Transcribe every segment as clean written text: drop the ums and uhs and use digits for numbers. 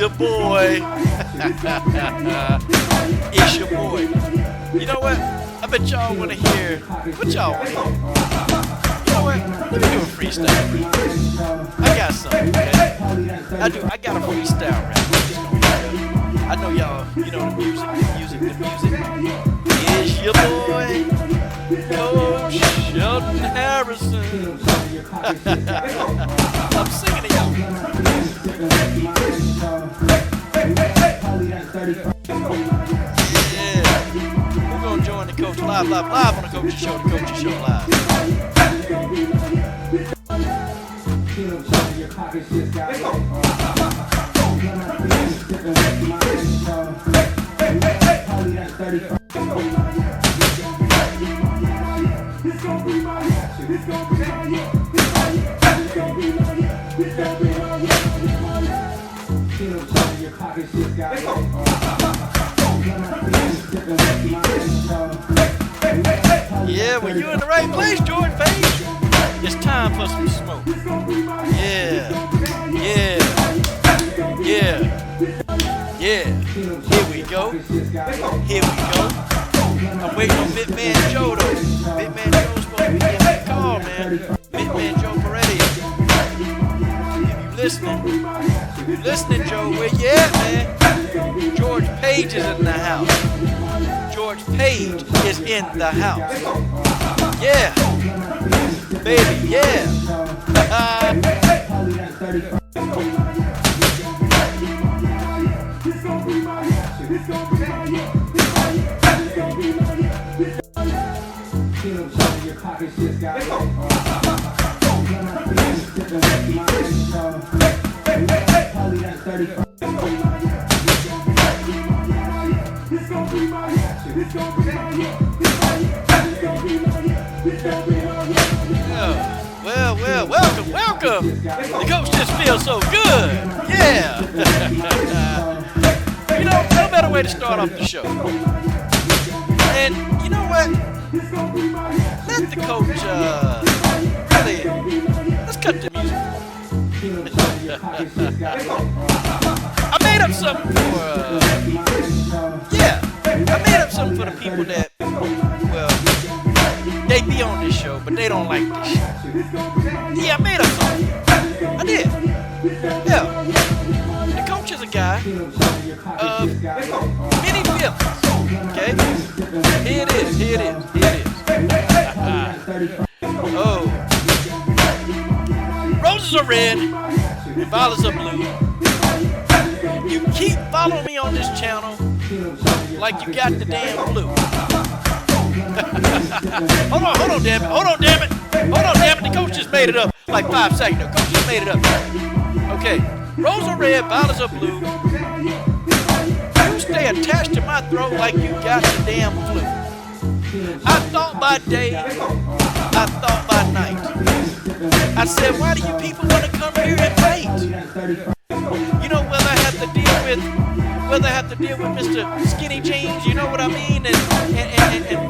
your boy. It's your boy. You know what? I bet y'all want to hear what y'all want to hear. You know what? Let me do a freestyle rap. I got something, okay? I got a freestyle rap. I know y'all, you know the music. It's your boy, Coach Shelton Harrison. I'm singing to y'all. Yeah. We're going to join the Coach live on the Coach's Show, live. Yeah, well, you're in the right place, George Page. It's time for some smoke. Yeah. Here we go. I'm waiting on MItman Joe, though. MItman Joe's supposed to be getting that call, man. MItman Joe Peretti. If you listening, Joe, where you at, man? George Page is in the house. George Page is in the house. Yeah. Baby, yeah. Well, welcome. The coach just feels so good. Yeah. You know, no better way to start off the show. And you know what? Let the coach really, let's cut the music. I made up something for the people that, well, they be on this show, but they don't like this show. Yeah, I made up something. I did. Yeah. The coach is a guy of many feelings. Okay? Here it is. Oh. Roses are red and violets are blue. You keep following me on this channel like you got the damn flu. Hold on, damn it. The coach just made it up like 5 seconds. The coach just made it up. Okay. Roses are red, violets are blue. You stay attached to my throat like you got the damn flu. I thought by day, I thought by night. I said, why do you people want to come here and fight? You know, whether I have to deal with Mr. Skinny Jeans, you know what I mean, and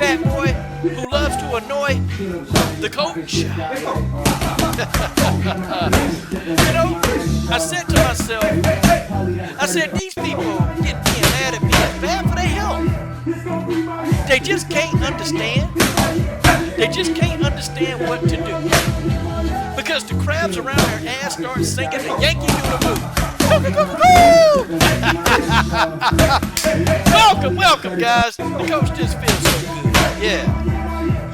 Fat Boy who loves to annoy the coach. You know, I said to myself, these people get being mad at me is bad for their health. They just can't understand. They just can't understand what to do. Because the crabs around their ass start singing the Yankee Doodle Boo. Welcome, guys. The coach just feels so good.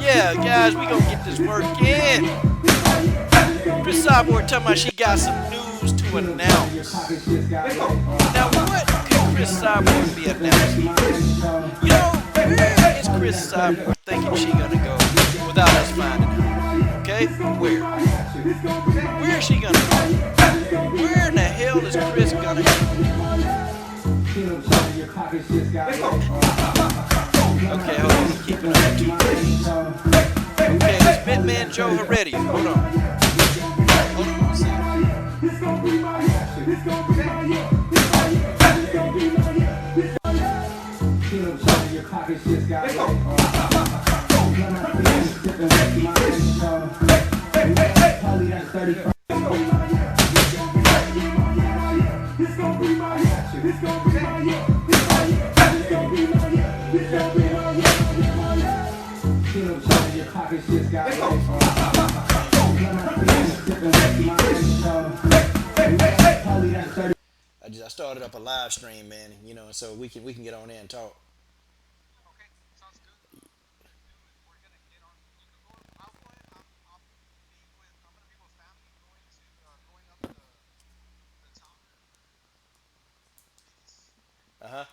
Yeah, guys, we gonna get this work in. Cris Cyborg talking about she got some news to announce. Now, what could Cris Cyborg be announcing? You know, where is Cris Cyborg thinking she gonna go without us finding out? Okay, where is she gonna go? Where in the hell is Cris gonna go? Okay, hold on, I'm keeping up with 2 things. Okay, it's MItman Joe Heredia. Hold on one second. I started up a live stream, man. So we can get on there and talk. Uh huh.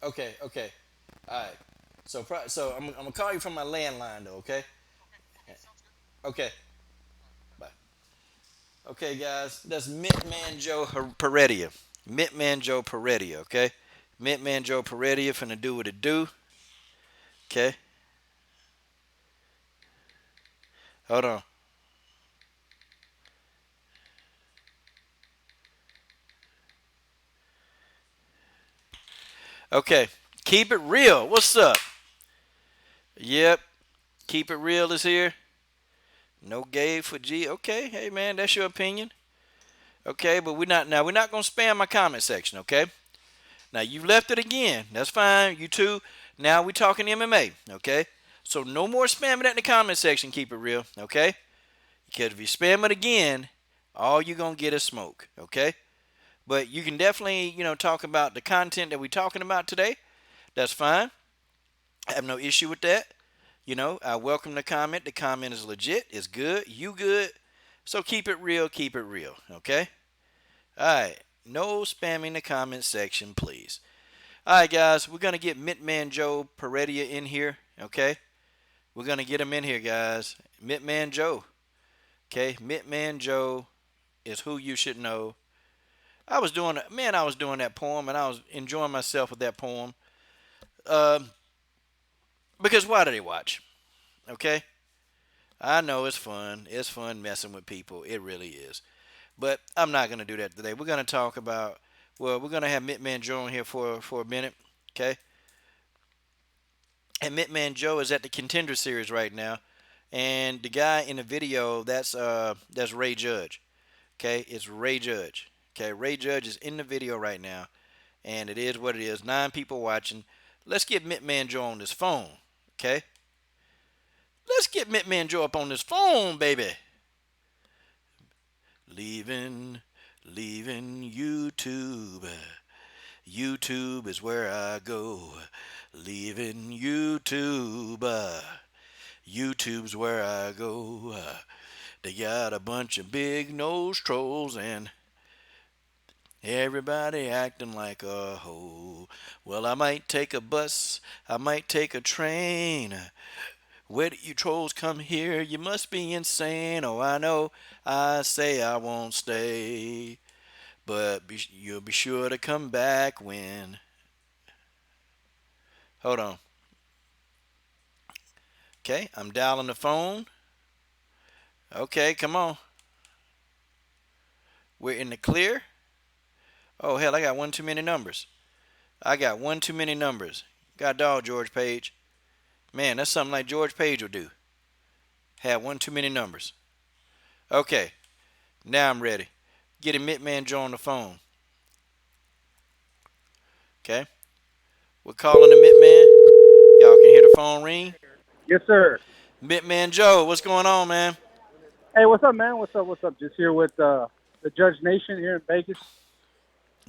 Okay. Okay. All right. So I'm gonna call you from my landline though. Okay. Okay. Bye. Okay, guys. That's Mitman Joe Peredia. Mitman Joe Peredia. Okay. Mitman Joe Peredia finna do what it do. Okay. Hold on. Okay. Keep it real. What's up? Yep. Keep it real is here. No gay for G. Okay. Hey man, that's your opinion. Okay, but we're not gonna spam my comment section, okay? Now you left it again. That's fine. You too. Now we talking MMA, okay? So no more spamming that in the comment section, keep it real, okay? Because if you spam it again, all you're gonna get is smoke, okay? But you can definitely, talk about the content that we're talking about today. That's fine. I have no issue with that. I welcome the comment. The comment is legit. It's good. You good. So keep it real, okay? Alright. No spamming the comment section, please. Alright, guys. We're going to get Mitman Joe Peredia in here, okay? We're going to get him in here, guys. Mitman Joe. Okay? Mitman Joe is who you should know. I was doing that poem, and I was enjoying myself with that poem. Um, because why do they watch? Okay? I know it's fun. It's fun messing with people. It really is. But I'm not going to do that today. We're going to talk about, well, we're going to have Mitman Joe in here for a minute, okay? And Mitman Joe is at the Contender Series right now. And the guy in the video, that's Ray Judge, okay? It's Ray Judge, okay? Ray Judge is in the video right now, and it is what it is. 9 people watching. Let's get Mitman Joe on this phone, okay? Let's get Mitman Joe up on this phone, baby. Leaving YouTube. YouTube is where I go. Leaving YouTube. YouTube's where I go. They got a bunch of big nose trolls and everybody acting like a hoe. Well, I might take a bus. I might take a train. Where do you trolls come here? You must be insane. Oh, I know. I say I won't stay. But you'll be sure to come back when. Hold on. Okay, I'm dialing the phone. Okay, come on. We're in the clear. Oh, hell, I got one too many numbers. I got one too many numbers. God dog, George Page. Man, that's something like George Page would do. Have one too many numbers. Okay, now I'm ready. Get a Mitman Joe on the phone. Okay, we're calling the Mitman. Y'all can hear the phone ring. Yes, sir. Mitman Joe, what's going on, man? Hey, what's up, man? What's up? What's up? Just here with the Judge Nation here in Vegas.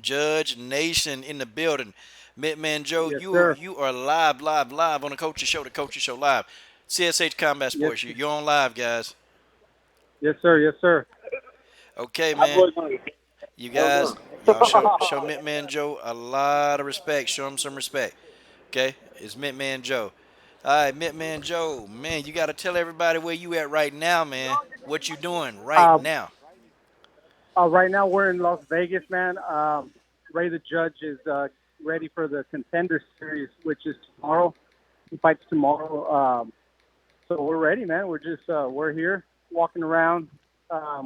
Judge Nation in the building. Mitman Joe, Yes, you sir. you are live on the Coaches Show, live. CSH Combat Yes, Sports, you're on live, guys. yes, sir. Yes, sir. Okay, man. You guys, y'all show Mitman Joe a lot of respect. Show him some respect. Okay, it's Mitman Joe. All right, Mitman Joe, man, you got to tell everybody where you at right now, man. What you doing right Uh, now? right now we're in Las Vegas, man. Ray the Judge is ready for the Contender Series, which is tomorrow. He fights tomorrow. So we're ready, man. We're just we're here walking around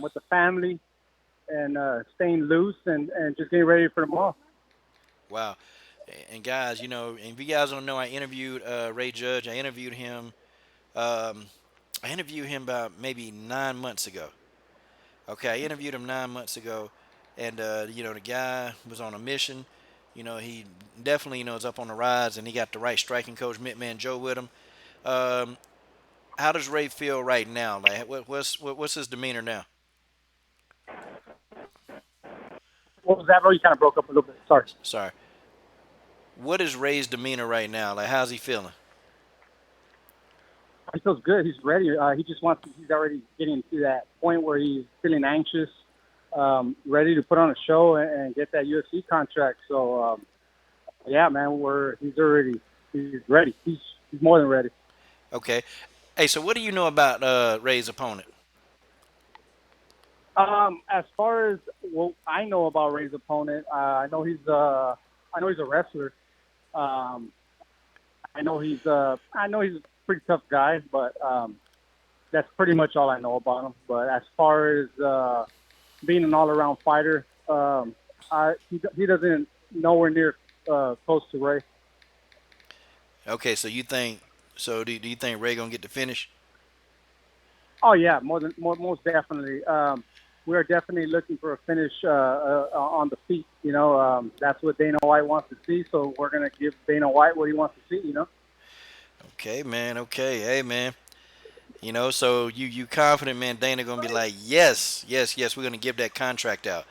with the family and staying loose and just getting ready for tomorrow. Wow. And guys, if you guys don't know, I interviewed Ray Judge. Um, I interviewed him about maybe 9 months ago. Okay, I interviewed him 9 months ago, and the guy was on a mission. he definitely, is up on the rise, and he got the right striking coach, Mitman Joe, with him. Um, how does Ray feel right now? Like, what's his demeanor now? What was that, bro? You kind of broke up a little bit. Sorry. Sorry. What is Ray's demeanor right now? Like, how's he feeling? He feels good. He's ready. He just wants. He's already getting to that point where he's feeling anxious, ready to put on a show and get that UFC contract. So, yeah, man, he's ready. He's more than ready. Okay. Hey, so what do you know about Ray's opponent? As far as what I know about Ray's opponent, I know he's a wrestler. I know he's a pretty tough guy, but that's pretty much all I know about him. But as far as being an all-around fighter, he doesn't nowhere near close to Ray. Okay, so you think so? Do you think Ray gonna get the finish? Oh yeah, most definitely. We are definitely looking for a finish on the feet. That's what Dana White wants to see. So we're gonna give Dana White what he wants to see. Okay, man. Okay, hey, man. So you confident, man? Dana gonna be like, yes, yes, yes. We're gonna give that contract out.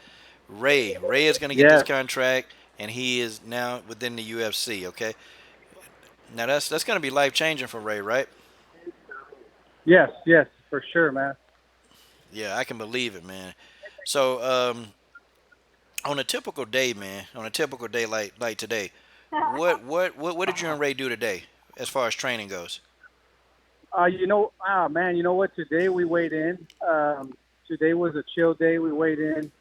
Ray is gonna get this Yes, contract, and he is now within the UFC. Okay. Now that's gonna be life changing for Ray, right? yes, for sure, man. Yeah, I can believe it, man. So on a typical day, man, on a typical day like today, what did you and Ray do today as far as training goes? Man, you know what? Today we weighed in. Today was a chill day. We weighed in.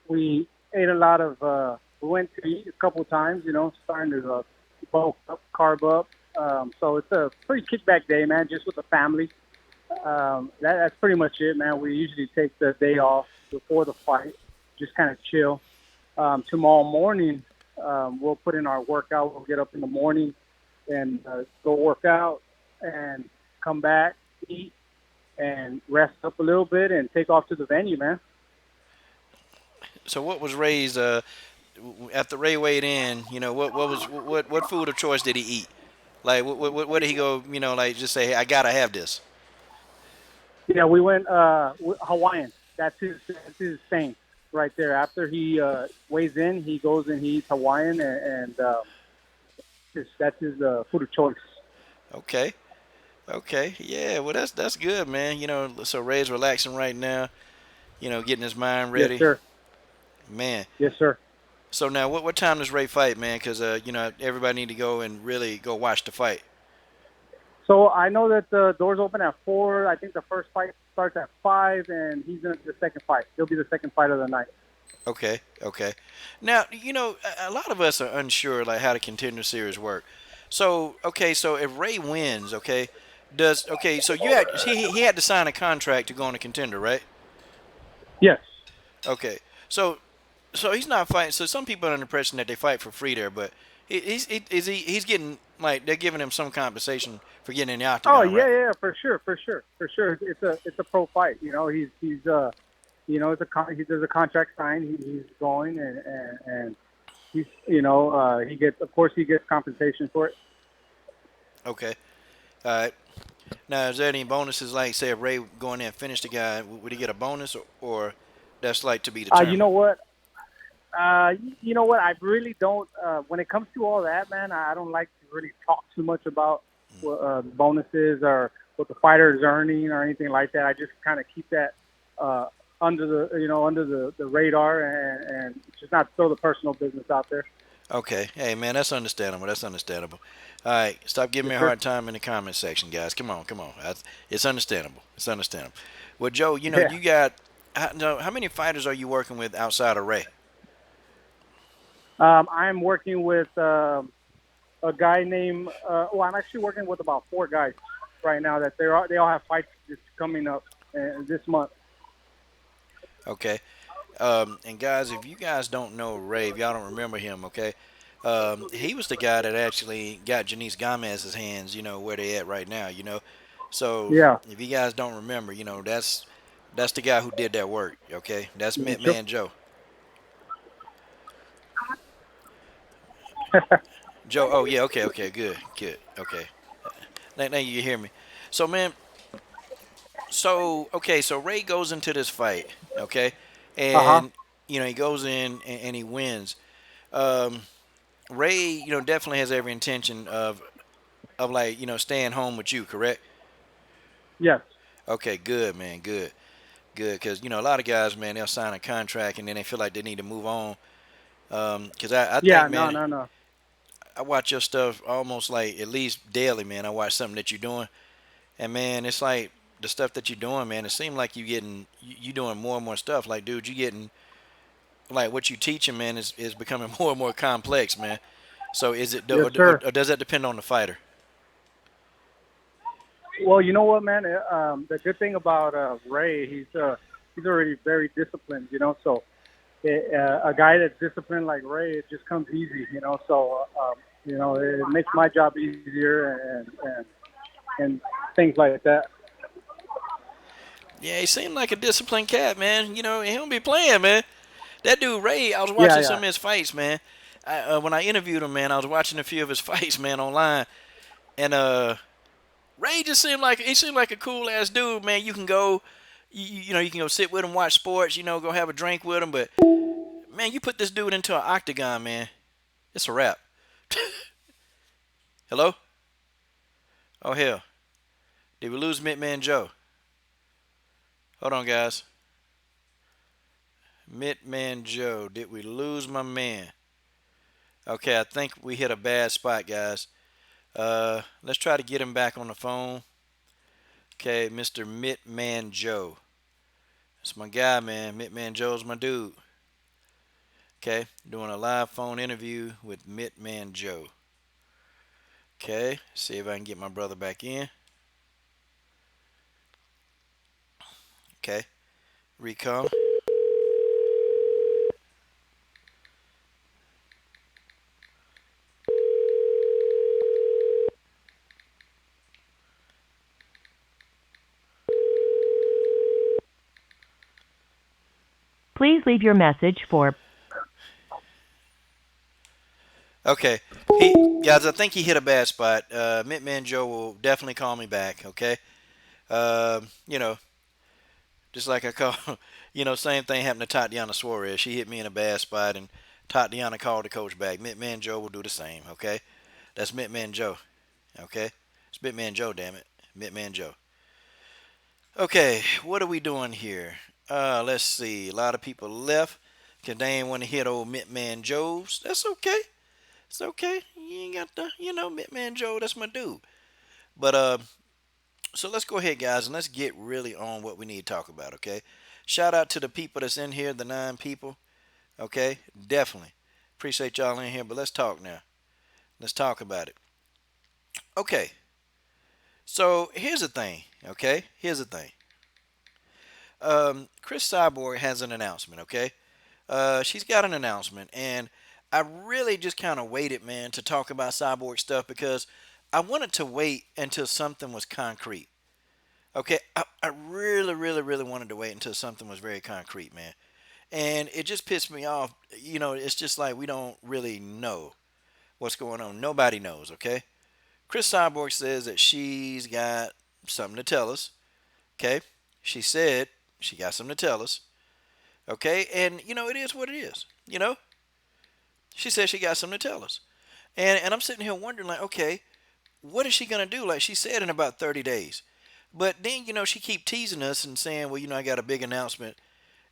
We ate a lot of. We went to eat a couple times. Starting to bulk up, carb up. So it's a pretty kickback day, man. Just with the family. That's pretty much it, man. We usually take the day off before the fight, just kind of chill. Tomorrow morning, we'll put in our workout. We'll get up in the morning and go work out and come back, eat, and rest up a little bit and take off to the venue, man. So what was Ray's after Ray weighed in? What food of choice did he eat? Like what did he go? Like just say, hey, I gotta have this. Yeah, we went Hawaiian. That's his thing right there. After he weighs in, he goes and he eats Hawaiian, and that's his food of choice. Okay. Okay. Yeah. Well, that's good, man. So Ray's relaxing right now. Getting his mind Yes, ready. sir. Man. Yes, sir. So now, what time does Ray fight, man? Because everybody need to go and really go watch the fight. So I know that the doors open at 4. I think the first fight starts at 5, and he's in the second fight. He'll be the second fight of the night. Okay. Okay. Now, a lot of us are unsure like how the contender series work. So okay, so if Ray wins, so he had to sign a contract to go on a contender, right? Yes. Okay. So he's not fighting. So some people are under the impression that they fight for free there, but he's getting like they're giving him some compensation for getting in the Oh octagon, yeah, right? yeah, for sure. It's a pro fight. There's a contract signed. He's going and he's he gets compensation for it. Okay. All right. Now, is there any bonuses like say if Ray go in there and finish the guy, would he get a bonus or that's like to be You know determined? what? I really don't. When it comes to all that, man, I don't like to really talk too much about bonuses or what the fighter is earning or anything like that. I just kind of keep that under the radar and just not throw the personal business out there. Okay. Hey, man, that's understandable. That's understandable. All right. Stop giving Yes, me a sir. hard time in the comment section, guys. Come on. Come on. It's understandable. It's understandable. Well, Joe, Yeah. you got how many fighters are you working with outside of Ray? I'm working with a guy named. I'm actually working with about 4 guys right now that they all have fights just coming up this month. Okay. And guys, if you guys don't know Ray, if y'all don't remember him, okay, he was the guy that actually got Janice Gomez's hands, where they at right now, So Yeah. if you guys don't remember, that's the guy who did that work, okay? That's Sure. Mitman Joe. Joe. Oh yeah. Okay. Okay. Good. Good. Okay. Now you hear me. So man. So okay. So Ray goes into this fight. Okay. Uh-huh. And he goes in and he wins. Um, Ray, definitely has every intention of like staying home with you. Correct. Yes. Okay. Good man. Good. Good. Because a lot of guys, man, they'll sign a contract and then they feel like they need to move on. Because I Yeah, think, no, man, no, no. I watch your stuff almost like at least daily, man. I watch something that you're doing, and man, it's like the stuff that you're doing, man. It seems like you doing more and more stuff. Like, dude, you getting like what you teaching, man, is becoming more and more complex, man. So is it Yes, or sir. does that depend on the fighter? Well, you know what, man? The good thing about Ray, he's already very disciplined, so a guy that's disciplined like Ray, it just comes easy, so it makes my job easier and things like that. Yeah, he seemed like a disciplined cat, man. He don't be playing, man. That dude Ray, I was Yeah, watching some yeah. of his fights, man. When I interviewed him, man, I was watching a few of his fights, man, online, and Ray just seemed like a cool ass dude, man. You can go, you can go sit with him, watch sports, go have a drink with him. But man, you put this dude into an octagon, man, it's a wrap. Hello? Oh hell, did we lose Mitman Joe? Hold on, guys. Mitman Joe, did we lose my man? Okay, I think we hit a bad spot, guys. Let's try to get him back on the phone. Okay, Mr. Mitman Joe. That's my guy, man. Mitman Joe's my dude. Okay, doing a live phone interview with Mitman Joe. Okay, see if I can get my brother back in. Okay, recom. Please leave your message for. Okay, guys, I think he hit a bad spot. Mitman Joe will definitely call me back. Okay, uh, you know, just like I call, same thing happened to Tatiana Suarez. She hit me in a bad spot, and Tatiana called the coach back. Mitman Joe will do the same. Okay, that's Mitman Joe. Okay, it's Mitman Joe. Damn it, Mitman Joe. Okay, what are we doing here? Let's see. A lot of people left because they ain't want to hit old Mitman Joe's. That's okay. It's okay. You ain't got the, Mitman Joe. That's my dude. But so let's go ahead, guys, and let's get really on what we need to talk about. Okay. Shout out to the people that's in here, the 9 people. Okay, definitely appreciate y'all in here. But let's talk now. Let's talk about it. Okay. So here's the thing. Okay. Here's the thing. Cris Cyborg has an announcement. Okay. She's got an announcement, and I really just kind of waited, man, to talk about Cyborg stuff because I wanted to wait until something was concrete. Okay, I really, really, really wanted to wait until something was very concrete, man. And it just pissed me off. It's just like we don't really know what's going on. Nobody knows, okay? Cris Cyborg says that she's got something to tell us, okay? She said she got something to tell us, okay? And, it is what it is, She said she got something to tell us. And I'm sitting here wondering, like, okay, what is she going to do? Like she said in about 30 days. But then, she keep teasing us and saying, well, I got a big announcement.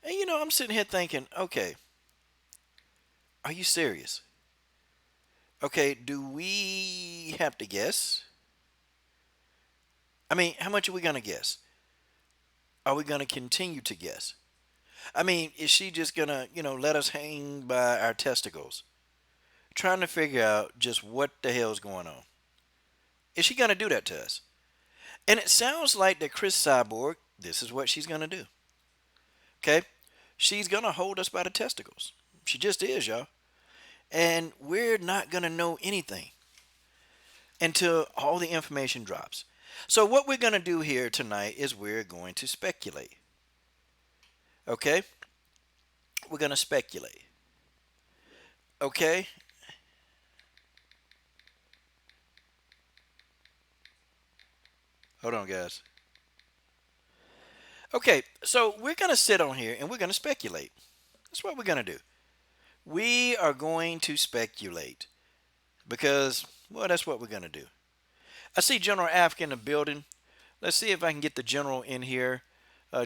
And, I'm sitting here thinking, okay, are you serious? Okay, do we have to guess? I mean, how much are we going to guess? Are we going to continue to guess? I mean, is she just going to, let us hang by our testicles? Trying to figure out just what the hell's going on. Is she going to do that to us? And it sounds like that Cris Cyborg, this is what she's going to do. Okay? She's going to hold us by the testicles. She just is, y'all. And we're not going to know anything until all the information drops. So what we're going to do here tonight is we're going to speculate. Okay? We're going to speculate. Okay? Hold on, guys. Okay, so we're going to sit on here and we're going to speculate. That's what we're going to do. We are going to speculate because, well, that's what we're going to do. I see General Africa in the building. Let's see if I can get the General in here.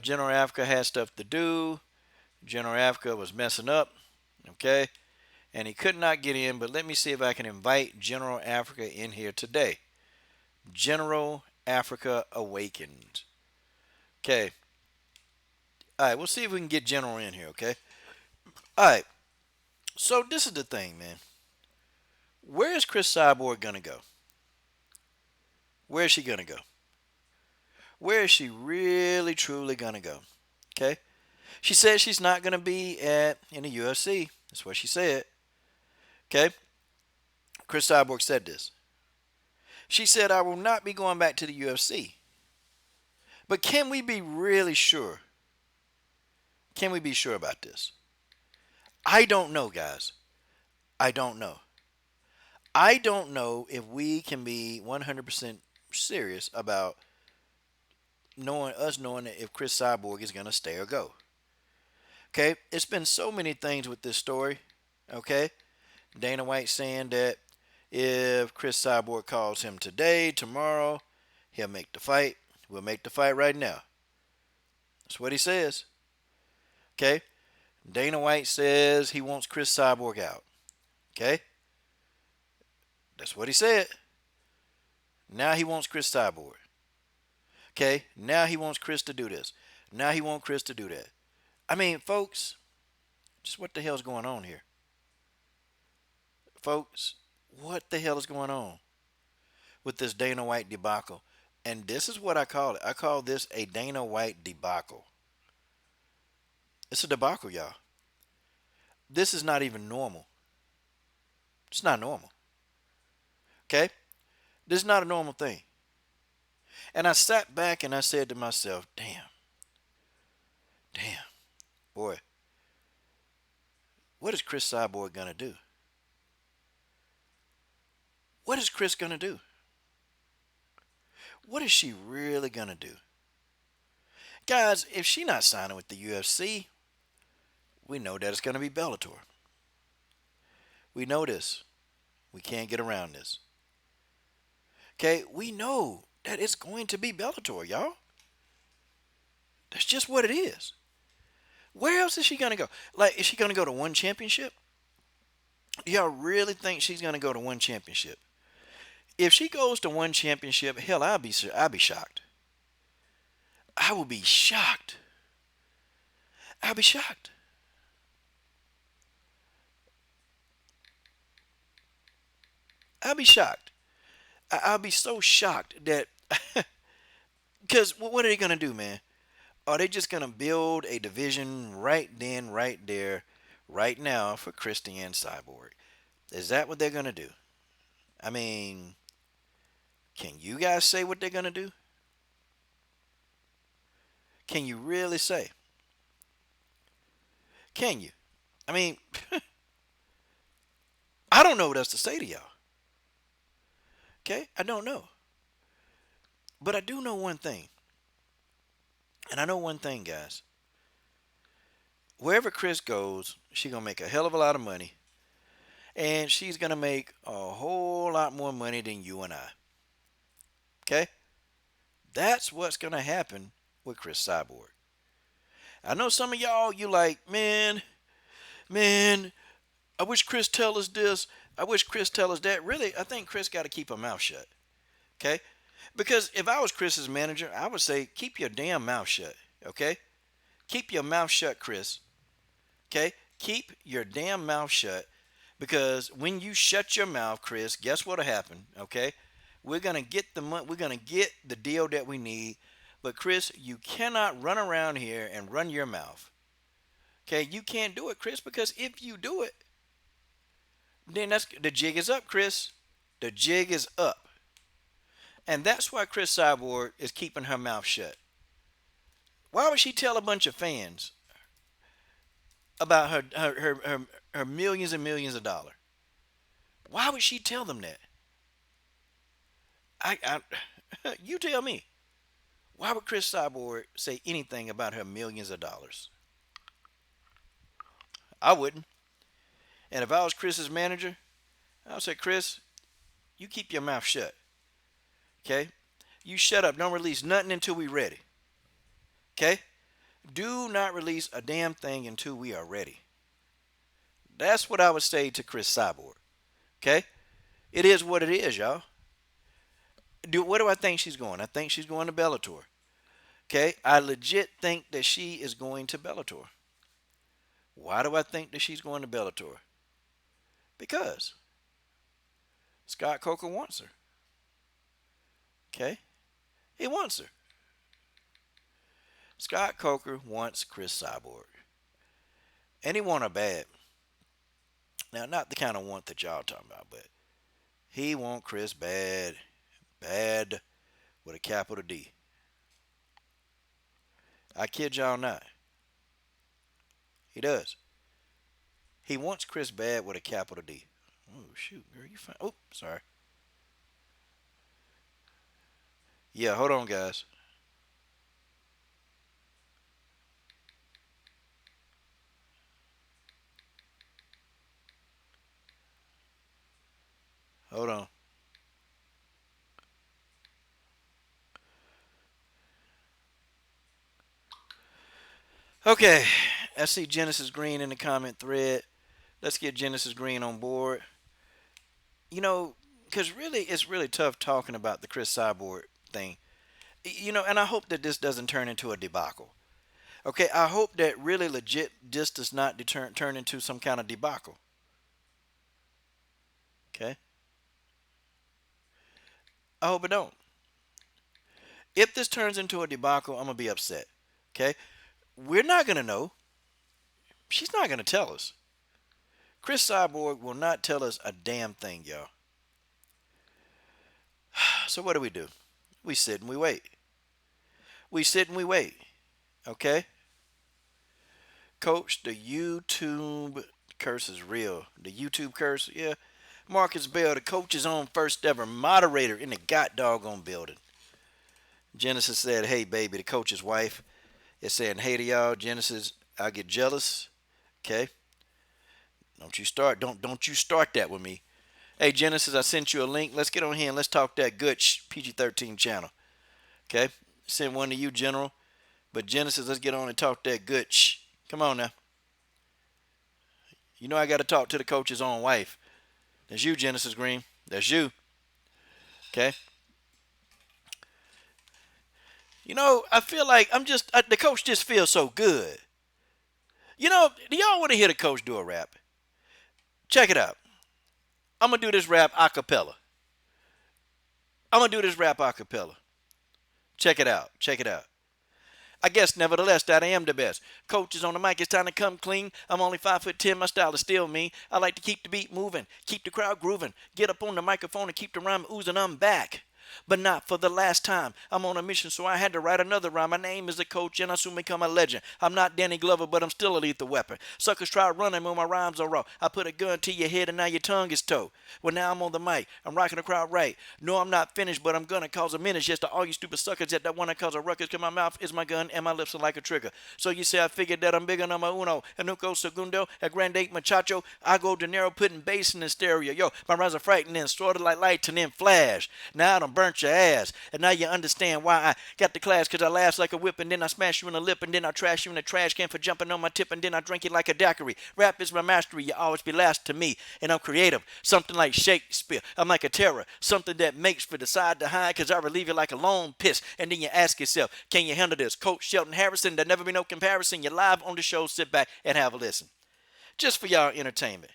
General Africa has stuff to do. General Africa was messing up, okay? And he could not get in, but let me see if I can invite General Africa in here today. General Africa Awakened. Okay. All right, we'll see if we can get General in here, okay? All right. So this is the thing, man. Where is Cris Cyborg going to go? Where is she going to go? Where is she really, truly going to go? Okay? She said she's not going to be in the UFC. That's what she said. Okay? Cris Cyborg said this. She said, I will not be going back to the UFC. But can we be really sure? Can we be sure about this? I don't know, guys. I don't know. I don't know if we can be 100% serious about knowing if Cris Cyborg is going to stay or go. Okay? It's been so many things with this story. Okay? Dana White saying that if Cris Cyborg calls him today, tomorrow, he'll make the fight. We'll make the fight right now. That's what he says. Okay? Dana White says he wants Cris Cyborg out. Okay? That's what he said. Now he wants Cris Cyborg. Okay? Now he wants Cris to do this. Now he wants Cris to do that. I mean, folks, just what the hell's going on here? Folks, what the hell is going on with this Dana White debacle? And this is what I call it. I call this a Dana White debacle. It's a debacle, y'all. This is not even normal. It's not normal. Okay? This is not a normal thing. And I sat back and I said to myself, damn, boy, what is Cris Cyborg going to do? What is Cris going to do? What is she really going to do? Guys, if she's not signing with the UFC, we know that it's going to be Bellator. We know this. We can't get around this. Okay, we know that it's going to be Bellator, y'all. That's just what it is. Where else is she going to go? Like, is she going to go to one championship? Do y'all really think she's going to go to one championship? If she goes to one championship, hell, I'll be shocked. I will be shocked. I'll be shocked. I'll be shocked. I'll be so shocked that because what are they gonna do, man? Are they just gonna build a division right then, right there, right now for Christian Cyborg? Is that what they're gonna do? I mean, can you guys say what they're gonna do? Can you really say? Can you? I mean, I don't know what else to say to y'all. Okay? I don't know. But I do know one thing. And I know one thing, guys. Wherever Cris goes, she's going to make a hell of a lot of money. And she's going to make a whole lot more money than you and I. Okay? That's what's going to happen with Cris Cyborg. I know some of y'all, you like, man, I wish Cris tell us this. I wish Cris tell us that. Really, I think Cris got to keep her mouth shut. Okay? Because if I was Chris's manager, I would say, keep your damn mouth shut. Okay? Keep your mouth shut, Cris. Okay? Keep your damn mouth shut. Because when you shut your mouth, Cris, guess what'll happen? Okay? We're gonna get the money. We're gonna get the deal that we need. But Cris, you cannot run around here and run your mouth. Okay? You can't do it, Cris, because if you do it, then the jig is up, Cris. The jig is up. And that's why Cris Cyborg is keeping her mouth shut. Why would she tell a bunch of fans about her millions and millions of dollars? Why would she tell them that? You tell me. Why would Cris Cyborg say anything about her millions of dollars? I wouldn't. And if I was Chris's manager, I would say, Cris, you keep your mouth shut. Okay? You shut up. Don't release nothing until we ready. Okay? Do not release a damn thing until we are ready. That's what I would say to Cris Cyborg. Okay? It is what it is, y'all. Where do I think she's going? I think she's going to Bellator. Okay? I legit think that she is going to Bellator. Why do I think that she's going to Bellator? Because Scott Coker wants her. Okay? He wants her. Scott Coker wants Cris Cyborg. And he want her bad. Now, not the kind of want that y'all talking about, but he want Cris bad. Bad with a capital D. I kid y'all not. He does. He wants Cris bad with a capital D. Oh, shoot, girl, you fine. Oh, sorry. Yeah, hold on, guys. Hold on. Okay, I see Genesis Green in the comment thread. Let's get Genesis Green on board. You know, because really, it's really tough talking about the Cris Cyborg thing. You know, and I hope that this doesn't turn into a debacle. Okay, I hope that really legit this does not turn into some kind of debacle. Okay, I hope it don't. If this turns into a debacle, I'm gonna be upset. Okay, we're not gonna know. She's not gonna tell us. Cris Cyborg will not tell us a damn thing, y'all. So what do? We sit and we wait. We sit and we wait. Okay? Coach, the YouTube curse is real. The YouTube curse, yeah. Marcus Bell, the coach's own first ever moderator in the god doggone building. Genesis said, hey, baby, the coach's wife is saying, hey to y'all. Genesis, I get jealous. Okay? Don't you start that with me. Hey, Genesis, I sent you a link. Let's get on here and let's talk that good PG-13 channel. Okay? Send one to you, General. But Genesis, let's get on and talk that good Come on now. You know I got to talk to the coach's own wife. That's you, Genesis Green. That's you. Okay? You know, I feel like the coach just feels so good. You know, do y'all want to hear the coach do a rap? Check it out. I'm going to do this rap a cappella. Check it out. I guess nevertheless that I am the best. Coach is on the mic, it's time to come clean. I'm only 5'10", my style is still me. I like to keep the beat moving, keep the crowd grooving. Get up on the microphone and keep the rhyme oozing, I'm back. But not for the last time. I'm on a mission, so I had to write another rhyme. My name is the coach, and I soon become a legend. I'm not Danny Glover, but I'm still a lethal weapon. Suckers try running when my rhymes are raw. I put a gun to your head, and now your tongue is towed. Well, now I'm on the mic. I'm rocking the crowd right. No, I'm not finished, but I'm gonna cause a menace. Just to all you stupid suckers that wanna cause a ruckus, cause my mouth is my gun, and my lips are like a trigger. So you say I figured that I'm bigger than my uno. And Nuco Segundo, a grande muchacho. I go de Niro putting bass in the stereo. Yo, my rhymes are frightening, sort of like light and then flash. Now I done burnt your ass. And now you understand why I got the class, cause I laugh like a whip, and then I smash you in the lip, and then I trash you in the trash can for jumping on my tip, and then I drink it like a daiquiri. Rap is my mastery, you always be last to me, and I'm creative, something like Shakespeare. I'm like a terror, something that makes for the side to hide, cause I relieve you like a lone piss, and then you ask yourself, can you handle this? Coach Shelton Harrison, there never be no comparison. You're live on the show, sit back and have a listen. Just for y'all entertainment.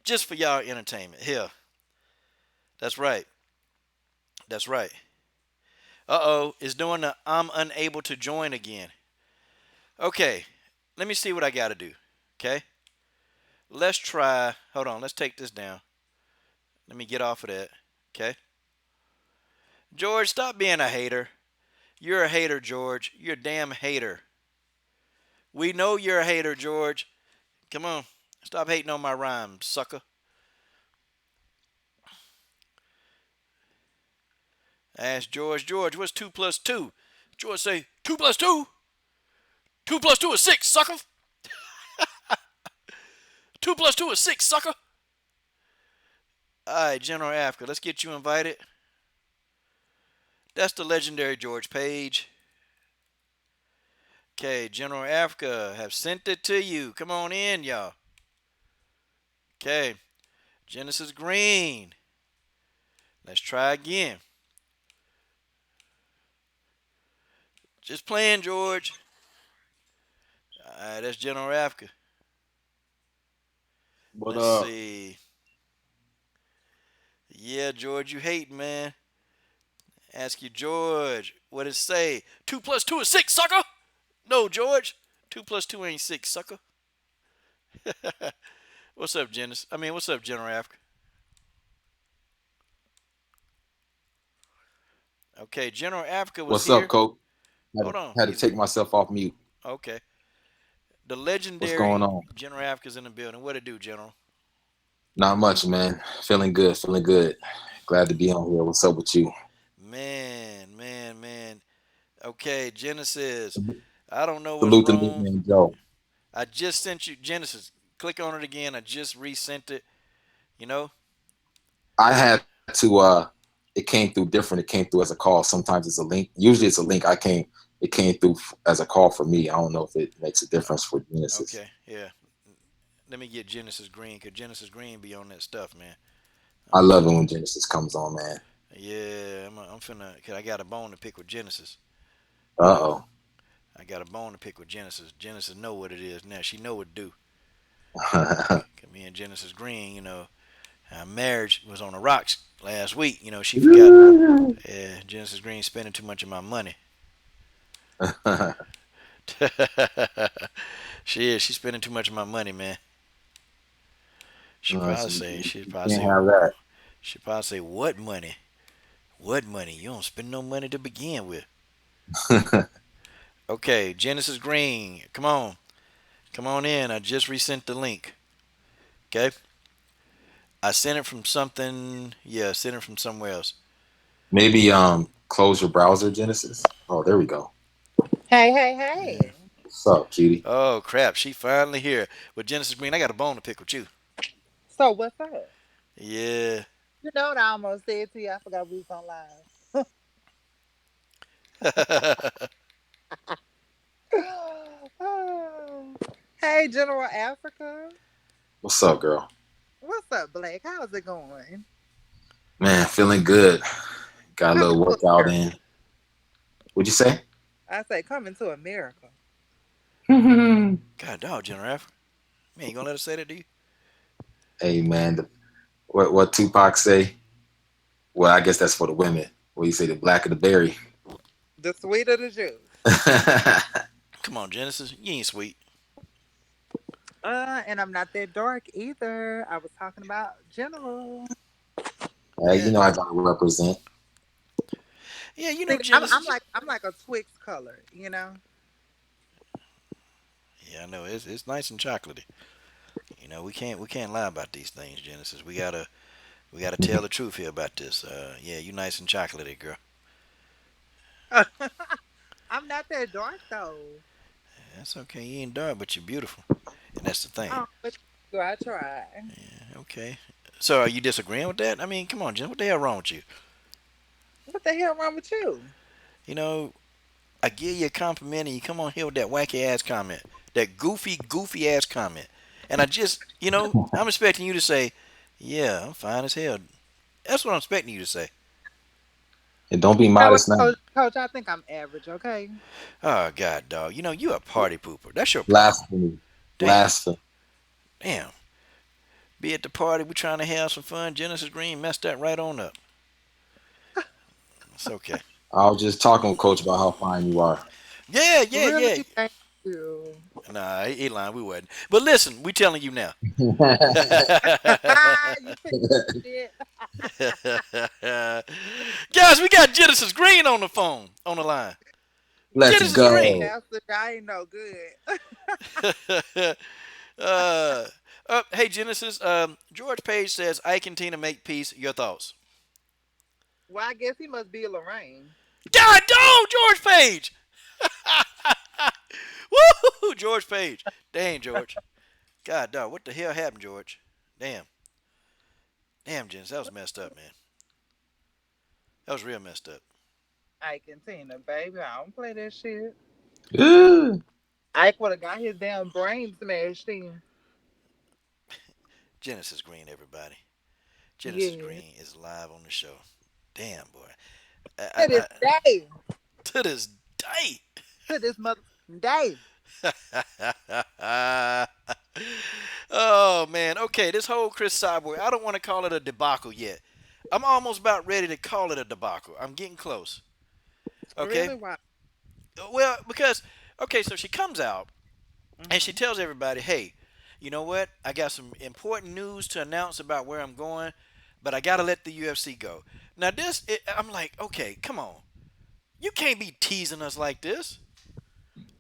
Just for y'all entertainment. Here. That's right. Uh-oh, it's doing the I'm unable to join again. Okay, let me see what I got to do. Okay? Let's try. Hold on, let's take this down. Let me get off of that. Okay? George, stop being a hater. You're a hater, George. You're a damn hater. We know you're a hater, George. Come on. Stop hating on my rhymes, sucker. I asked George, George, what's 2 plus 2? George say, 2 plus 2? 2 plus 2 is 6, sucker. 2 plus 2 is 6, sucker. All right, General Africa, let's get you invited. That's the legendary George Page. Okay, General Africa have sent it to you. Come on in, y'all. Okay, Genesis Green. Let's try again. Just playing, George. All right, that's General Africa. What Let's up? see. Yeah, George, you hating, man. Ask you, George, what it say? 2 plus 2 is 6, sucker. No, George. 2 plus 2 ain't 6, sucker. What's up, Genesis? What's up, General Africa? Okay, General Africa was What's up, here. Coach? Hold on. Had to He's take myself off mute. okay. The What's going legendary on? General Africa's in the building. What it do, General? Not much, man. Feeling good, feeling good. Glad to be on here. What's up with you? Man, man, man. Okay, Genesis. I don't know what's Salute to wrong. Mitman Joe. I just sent you Genesis. Click on it again. I just resent it. You know? I had to it came through different. It came through as a call. Sometimes it's a link. Usually it's a link. It came through as a call for me. I don't know if it makes a difference for Genesis. Okay, yeah. Let me get Genesis Green, cause Genesis Green be on that stuff, man. I I'm love it finna, when Genesis comes on, man. yeah, I'm finna, cause I got a bone to pick with Genesis. You know, Uh I got a bone to pick with Genesis. Genesis know what it is now. She know what to do. oh. Cause me and Genesis Green, our marriage was on the rocks last week. She forgot. Yeah, Genesis Green spending too much of my money. She is. She's spending too much of my money, man. She No, probably so say. you She probably can't say. have that. She probably say, "What money? What money? You don't spend no money to begin with." Okay, Genesis Green, come on in. I just resent the link. Okay, I sent it from something. Yeah, I sent it from somewhere else. Maybe close your browser, Genesis. Oh, there we go. Hey, hey, Yeah. hey. What's up, cutie? Oh crap, she finally here. With Genesis Green, I got a bone to pick with you. So what's up? Yeah. You know what I almost said to you? I forgot we was on live. Hey, General Africa. What's up, girl? What's up, Blake? How's it going? Man, feeling good. Got a Coming little to workout America. in. What'd you say? I say coming to America. God dog, General Afro. Man, you gonna let us say that to you? Hey, man, what Tupac say? Well, I guess that's for the women. What you say, the black of the berry? The sweet of the juice. Come on, Genesis. You ain't sweet. And I'm not that dark either. I was talking about General. Hey, you Yeah. know I gotta represent. Yeah, See, Genesis. I'm like a Twix color, you know. Yeah, I know. It's nice and chocolatey. We can't lie about these things, Genesis. We gotta tell the truth here about this. Yeah, you nice and chocolatey, girl. I'm not that dark though. That's okay. You ain't dark, but you're beautiful, and that's the thing. Oh, but I try. Okay. So are you disagreeing with that? Come on, Jen. What the hell wrong with you? What the hell wrong with you? You know, I give you a compliment, and you come on here with that wacky ass comment, that goofy ass comment, and I'm expecting you to say, "Yeah, I'm fine as hell." That's what I'm expecting you to say. And don't be Coach, modest now. Coach, I think I'm average, okay? Oh God, dog. You a party pooper. That's your problem. Blasphemy. Damn, Blasphemy. damn. Be at the party. We trying to have some fun. Genesis Green messed that right on up. It's okay. I was just talking with Coach about how fine you are. Yeah, yeah, Really? yeah. Thank you. Nah, he lying. We wasn't. But listen, we telling you now. You pick shit. Guys, we got Genesis Green on the phone, on the line. Let's Genesis Listen, Green. go. Pastor, I ain't no good. uh, hey, Genesis. George Page says, I can Tina make peace. Your thoughts? Well, I guess he must be a Lorraine. God, no, George Page. Woo, George Page. Dang, George. God, dog, what the hell happened, George? Damn, damn, Jens, that was messed up, man. That was real messed up. Ike and Tina, baby, I don't play that shit. Ugh. Ike would have got his damn brain smashed in. Genesis Green, everybody. Genesis Yeah. Green is live on the show. Damn, boy. To this day. To this day. To this motherfucking day. Oh man. Okay, this whole Cris Cyborg. I don't want to call it a debacle yet. I'm almost about ready to call it a debacle. I'm getting close. Okay. Really? Why? Well, because okay, so she comes out and she Hmm. tells everybody, "Hey, you know what? I got some important news to announce about where I'm going, but I got to let the UFC go." Now I'm like, okay, come on. You can't be teasing us like this.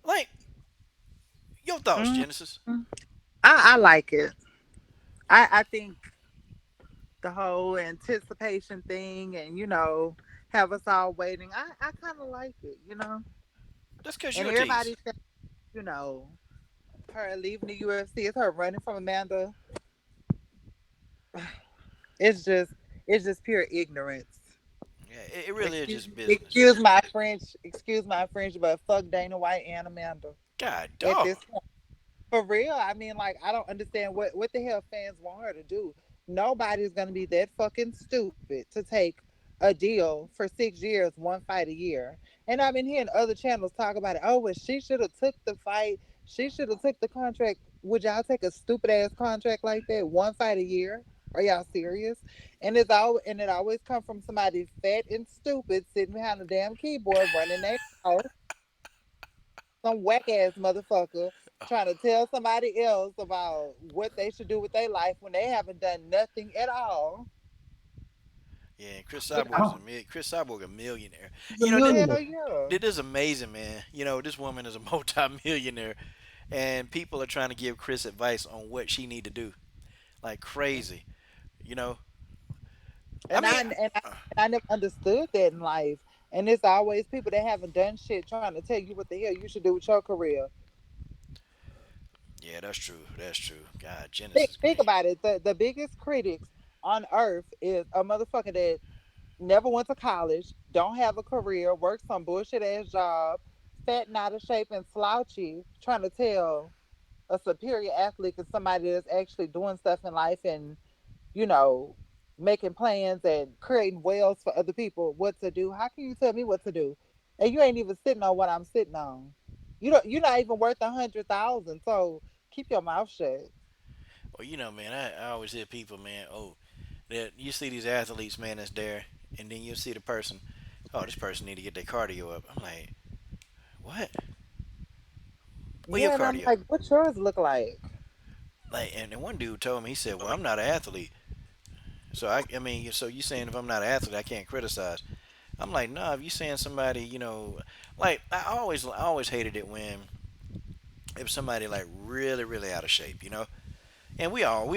Like, your thoughts, Hmm. Genesis? I like it. I think the whole anticipation thing and, have us all waiting. I kind of like it. That's because And you're a tease. everybody said, you know, her leaving the UFC is her running from Amanda. It's just it's just pure ignorance. Yeah, it really is Excuse just me, business. excuse my French, but fuck Dana White and Amanda God, at dog. this point. For real, I mean, like, I don't understand what the hell fans want her to do. Nobody's gonna be that fucking stupid to take a deal for 6 years, one fight a year. And I've been hearing other channels talk about it. Oh, well, she should have took the fight. She should have took the contract. Would y'all take a stupid ass contract like that? One fight a year? Are y'all serious? And it always come from somebody fat and stupid sitting behind a damn keyboard running their mouth, some whack ass motherfucker trying to tell somebody else about what they should do with their life when they haven't done nothing at all. Yeah, You know, Chris Cyborg a millionaire. He's a You know, this, millionaire. hell yeah. this is amazing, man. You know, this woman is a multi-millionaire, and people are trying to give Chris advice on what she need to do, like crazy. You know, I And mean, I never understood that in life. And it's always people that haven't done shit trying to tell you what the hell you should do with your career. yeah, that's true. That's true. God, Think, Genesis think Green. about it. The biggest critics on earth is a motherfucker that never went to college, don't have a career, works some bullshit ass job, fat and out of shape and slouchy, trying to tell a superior athlete is somebody that's actually doing stuff in life and, you know, making plans and creating wells for other people what to do. How can you tell me what to do? And you ain't even sitting on what I'm sitting on. You're not even worth 100,000. So keep your mouth shut. Well, man, I always hear people, man. Oh, that you see these athletes, man, that's there, and then you see the person. Oh, this person need to get their cardio up. I'm like, what? Where your Yeah, and I'm cardio? like, what yours look like? Like, and one dude told me, he said, "Well, I'm not an athlete, so I mean, so you saying if I'm not an athlete, I can't criticize?" I'm like, nah. If you saying somebody, like I always hated it when it was somebody like really, really out of shape, And we all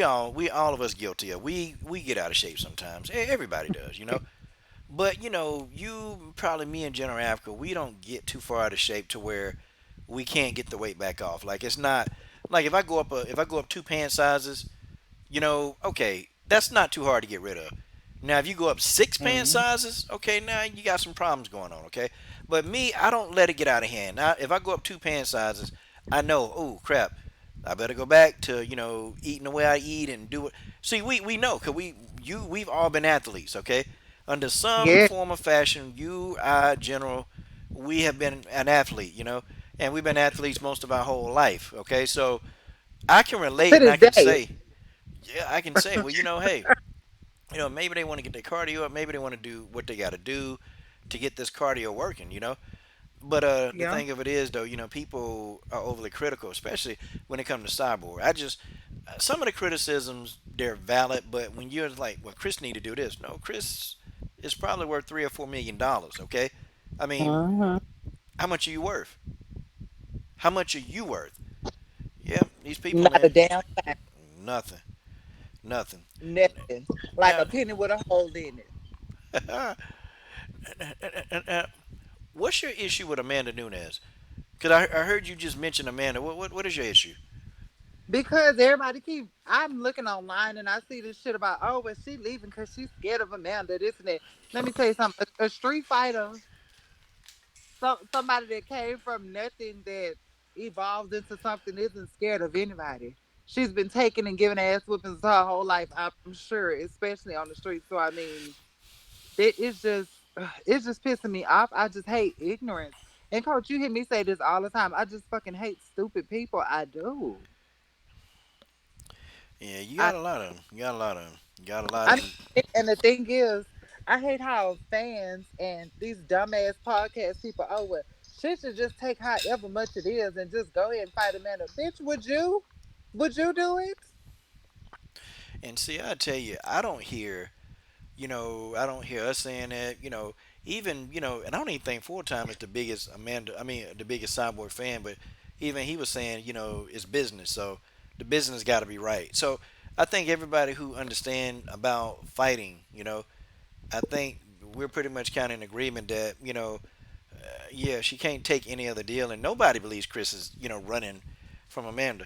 of us guilty of we get out of shape sometimes. Everybody does. But you probably me and General Africa, we don't get too far out of shape to where we can't get the weight back off. Like it's not like if I go up 2 pant sizes, okay, that's not too hard to get rid of. Now, if you go up 6 pant Mhm. sizes, okay, now you got some problems going on, okay? But me, I don't let it get out of hand. Now, if I go up 2 pant sizes, I know, oh crap, I better go back to eating the way I eat and do it. See, we know, cause we've all been athletes, okay? Under some Yeah. form of fashion, general, we have been an athlete, and we've been athletes most of our whole life, okay? So I can relate To and this I can day. say, yeah, I can say, well, hey, maybe they want to get their cardio up, maybe they want to do what they got to do to get this cardio working. But the Yeah. thing of it is, though, people are overly critical, especially when it comes to Cyborg. I just some of the criticisms they're valid, but when you're like, well, Chris need to do this. No, Chris is probably worth $3 or $4 million. Okay, I mean, Hmm. how much are you worth? How much are you worth? Yeah, these people, Not a man, damn thing. nothing, nothing. Nothing. Like Now, a penny with a hole in it. What's your issue with Amanda Nunes? Because I heard you just mention Amanda. What is your issue? Because everybody keep, I'm looking online and I see this shit about, oh, well, she leaving because she's scared of Amanda, this and that. Let me tell you something. A street fighter, somebody that came from nothing that evolved into something, isn't scared of anybody. She's been taking and giving ass whippings her whole life, I'm sure, especially on the street. So I mean, it's just pissing me off. I just hate ignorance. And coach, you hear me say this all the time. I just fucking hate stupid people. I do. Yeah, you I got a lot of them. You got a lot of them. You got a lot I of mean, them. and the thing is, I hate how fans and these dumbass podcast people, oh well, shit should just take however much it is and just go ahead and fight a man. Bitch, would you? Would you do it? And see, I tell you, I don't hear, I don't hear us saying that, even, and I don't even think Full Time is the biggest the biggest Cyborg fan, but even he was saying, it's business, so the business got to be right. So I think everybody who understand about fighting, I think we're pretty much kind of in agreement that, yeah, she can't take any other deal, and nobody believes Chris is, running from Amanda.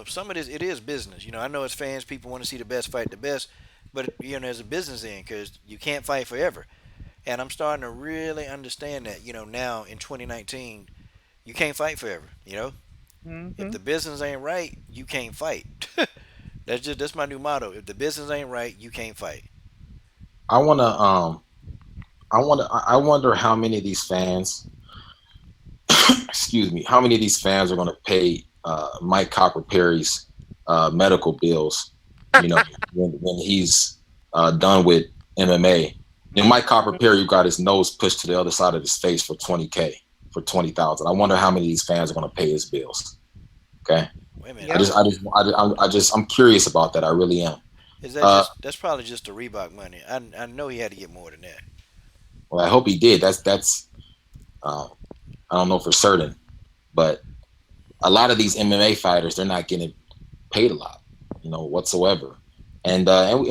Some of this it is business. I know as fans, people want to see the best fight the best, but there's a business in because you can't fight forever. And I'm starting to really understand that. Now in 2019, you can't fight forever. If Mm-hmm. the business ain't right, you can't fight. That's my new motto. If the business ain't right, you can't fight. I wanna I wonder how many of these fans, excuse me, how many of these fans are gonna pay Mike Copper Perry's medical bills, you know, when he's done with MMA. Mike Copper Perry got his nose pushed to the other side of his face for 20K, for 20,000. I wonder how many of these fans are gonna pay his bills. Okay. Wait a minute. Yep. I'm curious about that. I really am. Is that Uh, just that's probably just the Reebok money? I know he had to get more than that. well, I hope he did. That's uh, I don't know for certain, but a lot of these MMA fighters, they're not getting paid a lot, whatsoever. And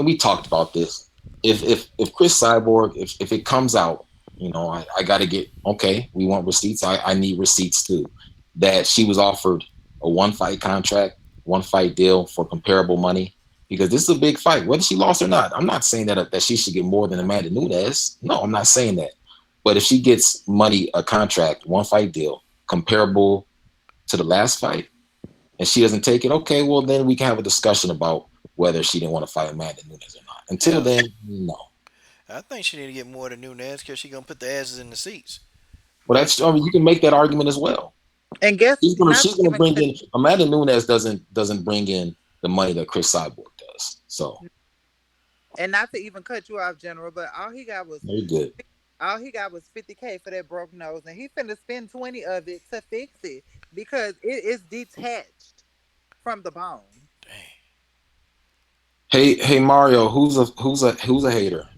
we talked about this. If Cris Cyborg, if it comes out, I got to get, okay. We want receipts. I need receipts too. That she was offered a one fight contract, one fight deal for comparable money, because this is a big fight, whether she lost or not. I'm not saying that she should get more than Amanda Nunes. No, I'm not saying that. But if she gets money, a contract, one fight deal, comparable to the last fight, and she doesn't take it, okay, well then we can have a discussion about whether she didn't want to fight Amanda Nunes or not. Until Hell, then, no. I think she need to get more than Nunes because she gonna put the asses in the seats. Well, that's, I mean, you can make that argument as well. And guess not She's to gonna even bring cut, in, Amanda Nunes doesn't bring in the money that Cris Cyborg does. So and not to even cut you off, General, but very good. all he got was 50K for that broke nose, and he finna spend 20 of it to fix it because it is detached from the bone. Dang. Hey Mario, who's a hater?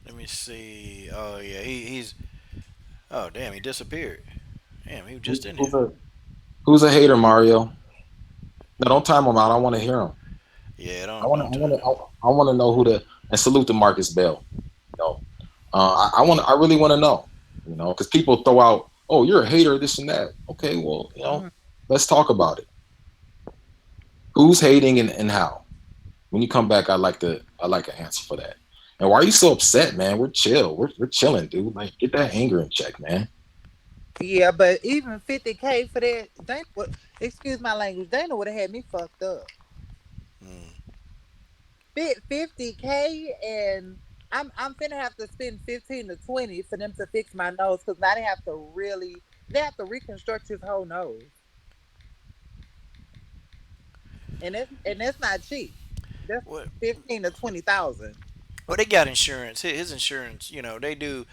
Let me see. Oh yeah, he's. Oh damn, he disappeared. Damn, he was Who, just in who's here. a who's a hater, Mario? No, don't time him out. I want to hear him. Yeah, I don't want to. don't I tell want him. to. I want to know who the, and salute to Marcus Bell. You know, I want. I really want to know. Because people throw out, "Oh, you're a hater," this and that. Okay, well, Mhm. let's talk about it. Who's hating and how? When you come back, I like an answer for that. And why are you so upset, man? We're chill. We're chilling, dude. Like, get that anger in check, man. Yeah, but even 50K for that, Dana would, excuse my language, Dana would have had me fucked up. Mm. 50K, and I'm finna have to spend 15 to 20 for them to fix my nose because now they have to reconstruct his whole nose, and that's not cheap. That's What? 15 to 20,000. Well, they got insurance. His insurance, they do,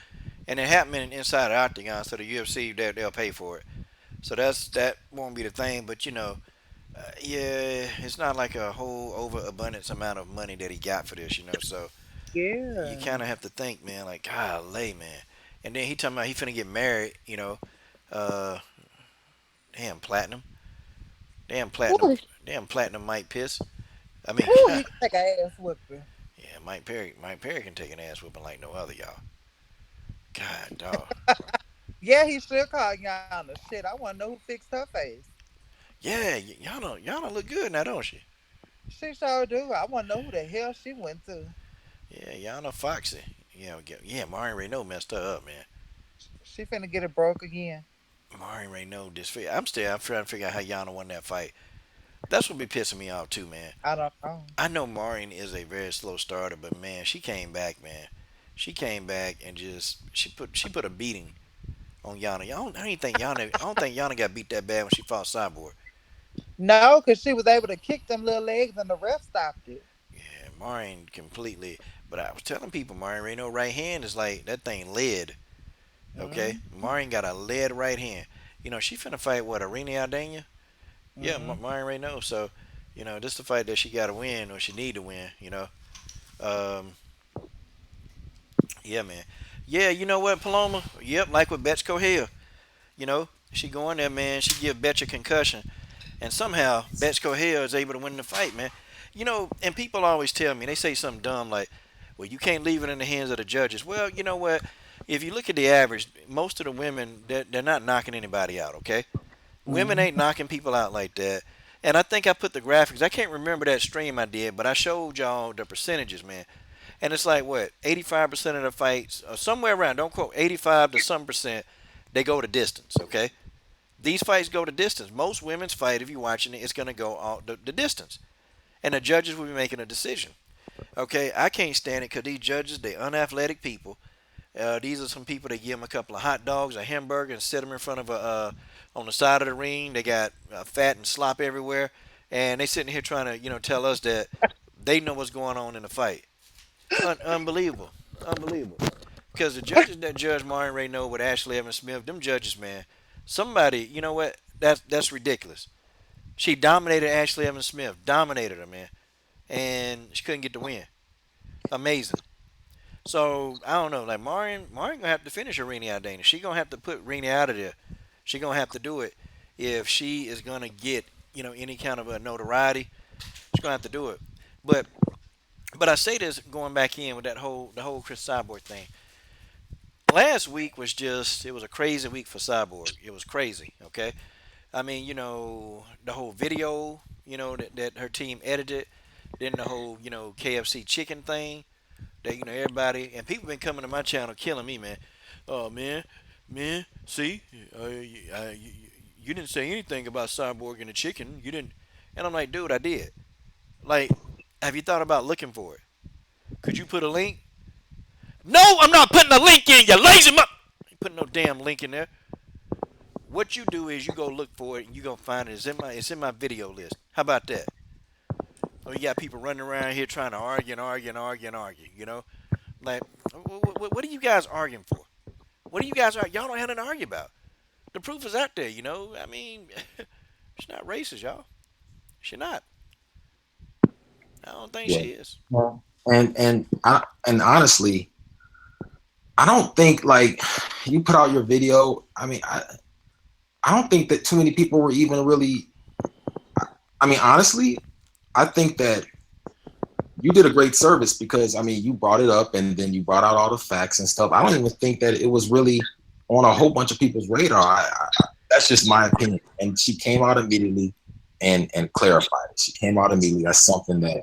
and it happened inside the octagon, so the UFC they'll pay for it. So that won't be the thing. But yeah, it's not like a whole overabundance amount of money that he got for this. So you Yeah. kind of have to think, man, like, golly, man. And then he talking about he finna get married. Uh, damn platinum, damn platinum, Ooh, damn platinum might piss. I mean, ooh, yeah, he can take an ass whooping. Mike Perry can take an ass whooping like no other, y'all. God, dog. Yeah, he should call Yana. Shit, I want to know who fixed her face. Yeah, y'all don't look good now, don't she? She sure do. I want to know who the hell she went to. Yeah, y'all know Foxy. Yeah, Maureen Renault messed her up, man. She finna get it broke again. Maureen Renault disfigured. I'm trying to figure out how Yana won that fight. That's what be pissing me off too, man. I don't know. I know Maureen is a very slow starter, but man, she came back, man. She came back and just she put a beating on Yana. I don't think Yana got beat that bad when she fought Cyborg. No, because she was able to kick them little legs and the ref stopped it. Yeah, Maureen completely. But I was telling people, Maureen Renault right hand is like that thing lead. Okay, Mm-hmm. Maureen got a lead right hand. She finna fight what, Arena Aldana? Yeah, Mm-hmm. Maureen Renault. So, this is the fight that she got to win or she need to win. Um, yeah, man. Yeah, you know what, Paloma? Yep, like with Betchko Hill. She go in there, man. She give Betch a concussion, and somehow Betchko Hill is able to win the fight, man. And people always tell me, they say something dumb like, well, you can't leave it in the hands of the judges. Well, you know what? If you look at the average, most of the women, they're not knocking anybody out, okay? Women Mm-hmm. ain't knocking people out like that. And I think I put the graphics. I can't remember that stream I did, but I showed y'all the percentages, man. And it's like what, 85% of the fights, or somewhere around, don't quote, 85 to some percent, they go to distance. Okay, these fights go to distance. Most women's fight, if you're watching it, it's gonna go all the distance, and the judges will be making a decision. Okay, I can't stand it because these judges, they unathletic people. These are some people that give them a couple of hot dogs, a hamburger, and sit them in front of on the side of the ring. They got fat and slop everywhere, and they sitting here trying to, tell us that they know what's going on in the fight. Unbelievable, unbelievable. Because the judges that judge Martin Renault with Ashley Evans Smith, them judges, man, somebody, you know what? That's ridiculous. She dominated Ashley Evans Smith, dominated her, man, and she couldn't get the win. Amazing. So I don't know. Like Maureen gonna have to finish Arena Aldana. She gonna have to put Rena out of there. She gonna have to do it if she is gonna get any kind of a notoriety. She's gonna have to do it. But I say this going back in with the whole Cris Cyborg thing. Last week was just, it was a crazy week for Cyborg. It was crazy. Okay, I mean the whole video that her team edited, then the whole KFC chicken thing that everybody and people been coming to my channel killing me, man. Oh man, see, you didn't say anything about Cyborg and the chicken. You didn't, and I'm like, dude, I did. Like, have you thought about looking for it? Could you put a link? No, I'm not putting a link in. You lazy muck. Ain't putting no damn link in there. What you do is you go look for it and you gonna find it. It's in my video list. How about that? Oh, you got people running around here trying to argue and argue and argue and argue. Like, what are you guys arguing for? What are you guys arguing? Y'all don't have nothing to argue about. The proof is out there. I mean, she's not racist, y'all. She's not. I don't think Yeah. she is. Well, and honestly, I don't think like you put out your video. I mean, I don't think that too many people were even really. I mean, honestly, I think that you did a great service because I mean, you brought it up and then you brought out all the facts and stuff. I don't even think that it was really on a whole bunch of people's radar. That's just my opinion. And she came out immediately and clarified it. She came out immediately. That's something that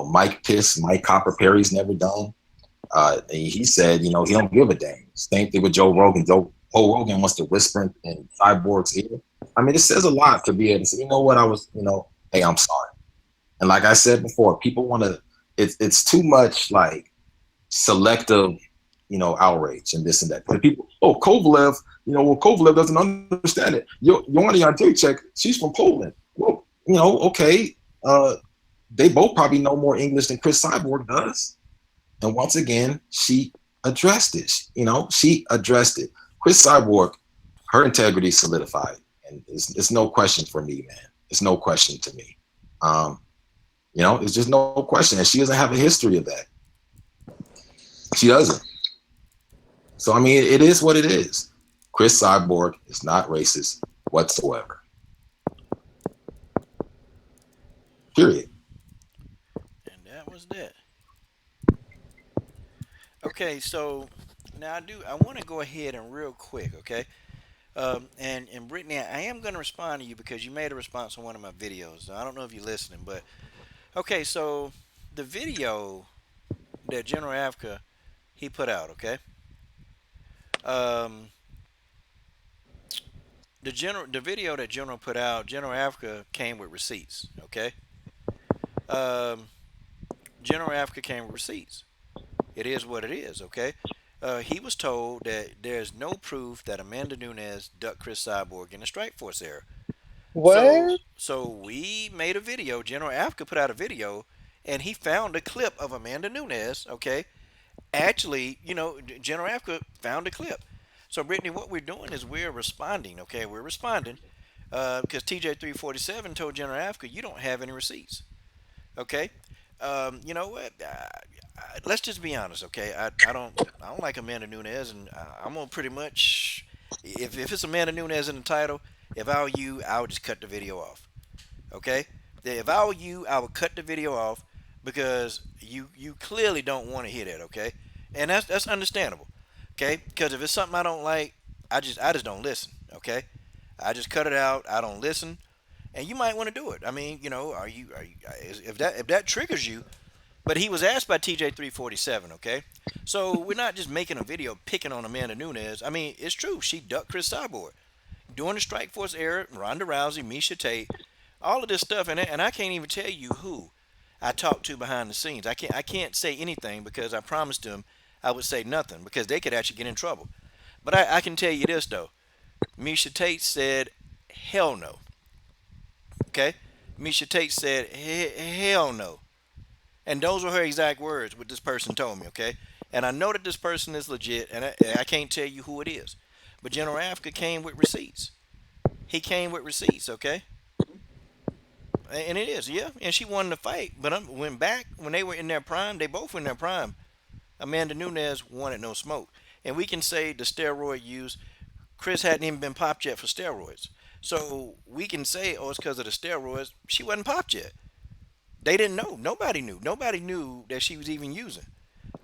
Mike Copper Perry's never done. He said, he don't give a damn. Same thing with Joe Rogan. Joe Rogan wants to whisper in Cyborg's ear. I mean, it says a lot to be able to say, you know what, hey, I'm sorry. And like I said before, people want to, it's too much like selective, outrage and this and that. The people, Kovalev, Kovalev doesn't understand it. Joanna Jacek, she's from Poland. Well, okay. They both probably know more English than Cris Cyborg does. And once again, she addressed it. She addressed it. Cris Cyborg, her integrity solidified. And it's no question for me, man. It's no question to me. It's just no question. And she doesn't have a history of that. She doesn't. So, I mean, it is what it is. Cris Cyborg is not racist whatsoever. Period. And that was that. Okay, so now I want to go ahead and real quick, okay? And Brittany, I am going to respond to you because you made a response on one of my videos. I don't know if you're listening, but okay, so the video that General Africa he put out, okay? Um, the video that General put out, General Africa came with receipts, okay? Um, General Africa came with receipts. It is what it is, okay? He was told that there's no proof that Amanda Nunes ducked Cris Cyborg in the Strike Force era. So What? so we made a video. General Africa put out a video, and he found a clip of Amanda Nunes. Okay, actually, General Africa found a clip. So Brittany, what we're doing is we're responding. Okay, we're responding because TJ 347 told General Africa you don't have any receipts. Okay, you know what? Let's just be honest. Okay, I don't like Amanda Nunes, and I'm gonna pretty much if it's Amanda Nunes in the title, if I were you, I would just cut the video off. Okay, if I were you, I would cut the video off because you clearly don't want to hear that. Okay, and that's understandable. Okay, because if it's something I don't like, I just don't listen. Okay, I just cut it out. I don't listen, and you might want to do it. I mean, are you if that triggers you? But he was asked by TJ 347. Okay, so we're not just making a video picking on Amanda Nunes. I mean, it's true. She ducked Cris Cyborg during the Strike Force era. Ronda Rousey, Misha Tate, all of this stuff, and I can't even tell you who I talked to behind the scenes. I can't say anything because I promised them I would say nothing because they could actually get in trouble. But I can tell you this though. Misha Tate said, "Hell no." Okay, Misha Tate said, "Hell no," and those were her exact words. What this person told me. Okay, and I know that this person is legit, and I can't tell you who it is. But General Africa came with receipts. He came with receipts. Okay, and it is, yeah. And she won the fight. But when back when they were in their prime, they both were in their prime. Amanda Nunes wanted no smoke, and we can say the steroid use. Cris hadn't even been popped yet for steroids, so we can say, oh, it's because of the steroids. She wasn't popped yet. They didn't know. Nobody knew. Nobody knew that she was even using.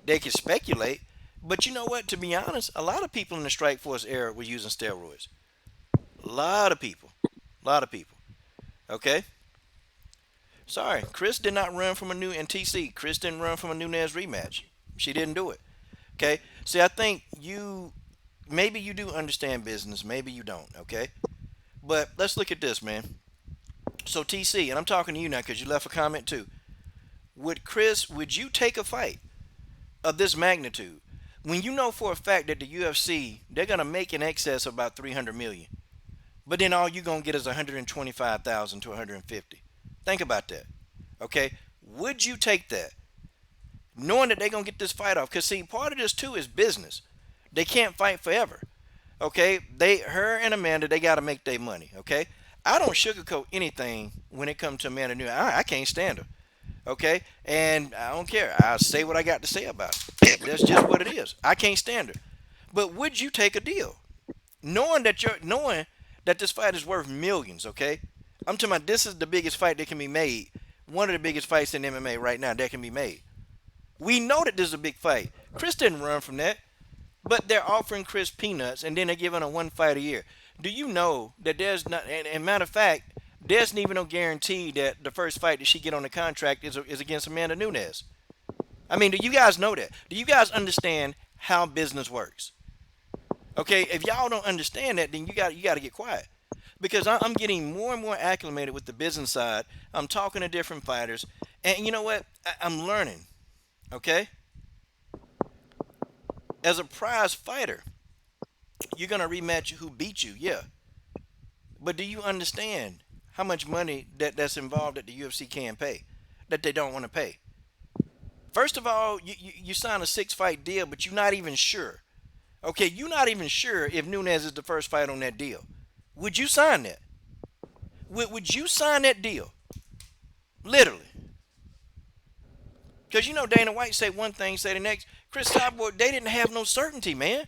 They could speculate, but you know what? To be honest, a lot of people in the Strike Force era were using steroids. A lot of people. A lot of people. Okay. Sorry, Cris did not run from a new NTC. Cris didn't run from a Nunes rematch. She didn't do it. Okay. See, I think maybe you do understand business, maybe you don't. Okay. But let's look at this, man. So TC, and I'm talking to you now because you left a comment too. Would you take a fight of this magnitude when you know for a fact that the UFC they're gonna make in excess of about 300 million, but then all you gonna get is 125,000 to 150? Think about that. Okay, would you take that, knowing that they're gonna get this fight off? Cause see, part of this too is business. They can't fight forever. Okay, her and Amanda, they gotta make their money. Okay, I don't sugarcoat anything when it comes to Amanda Nunes. I can't stand her. Okay, and I don't care. I'll say what I got to say about it. That's just what it is. I can't stand her. But would you take a deal, knowing that this fight is worth millions? Okay, I'm talking about this is the biggest fight that can be made. One of the biggest fights in MMA right now that can be made. We know that this is a big fight. Cris didn't run from that, but they're offering Cris peanuts, and then they're giving her one fight a year. Do you know that there's not? And matter of fact, there's even no guarantee that the first fight that she get on the contract is against Amanda Nunes. I mean, do you guys know that? Do you guys understand how business works? Okay, if y'all don't understand that, then you got to get quiet because I'm getting more and more acclimated with the business side. I'm talking to different fighters, and you know what? I'm learning. Okay, as a prize fighter, you're gonna rematch who beat you, yeah. But do you understand how much money that's involved that the UFC can't pay, that they don't want to pay? First of all, you sign a 6 fight deal, but you're not even sure. Okay, you're not even sure if Nunes is the first fight on that deal. Would you sign that? Would you sign that deal? Literally. Because you know Dana White say one thing, say the next. Cris Cyborg, they didn't have no certainty, man.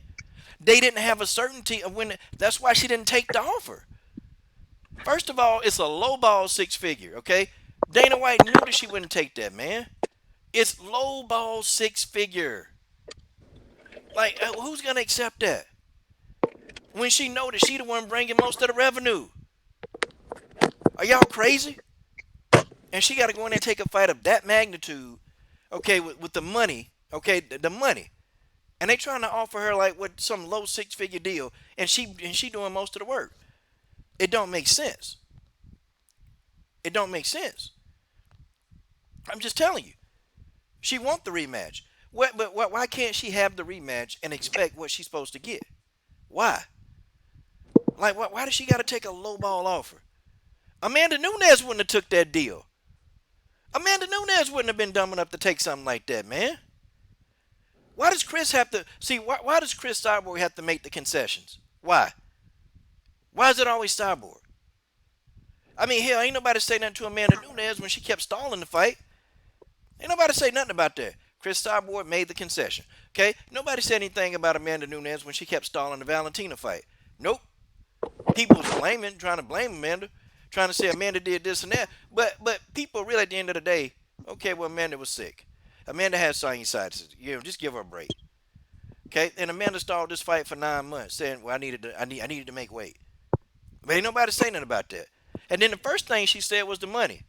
They didn't have a certainty of when. That's why she didn't take the offer. First of all, it's a lowball 6 figure, okay? Dana White knew that she wouldn't take that, man. It's lowball 6 figure. Like, who's gonna accept that when she know that she the one bringing most of the revenue? Are y'all crazy? And she got to go in there and take a fight of that magnitude, okay, with the money, okay, the money, and they trying to offer her like what some low six-figure deal, and she doing most of the work. It don't make sense. It don't make sense. I'm just telling you. She want the rematch. But why can't she have the rematch and expect what she's supposed to get? Why? Like, why does she got to take a low ball offer? Amanda Nunes wouldn't have took that deal. Amanda Nunes wouldn't have been dumb enough to take something like that, man. Why does Chris have to see? Why does Cris Cyborg have to make the concessions? Why? Why is it always Cyborg? I mean, hell, ain't nobody say nothing to Amanda Nunes when she kept stalling the fight. Ain't nobody say nothing about that. Cris Cyborg made the concession. Okay? Nobody said anything about Amanda Nunes when she kept stalling the Valentina fight. Nope. People was blaming, trying to blame Amanda, trying to say Amanda did this and that. But people really at the end of the day, okay, well Amanda was sick. Amanda had sinusitis. Just give her a break. Okay? And Amanda stalled this fight for 9 months, saying, "Well, I needed to make weight." But ain't nobody saying nothing about that. And then the first thing she said was the money.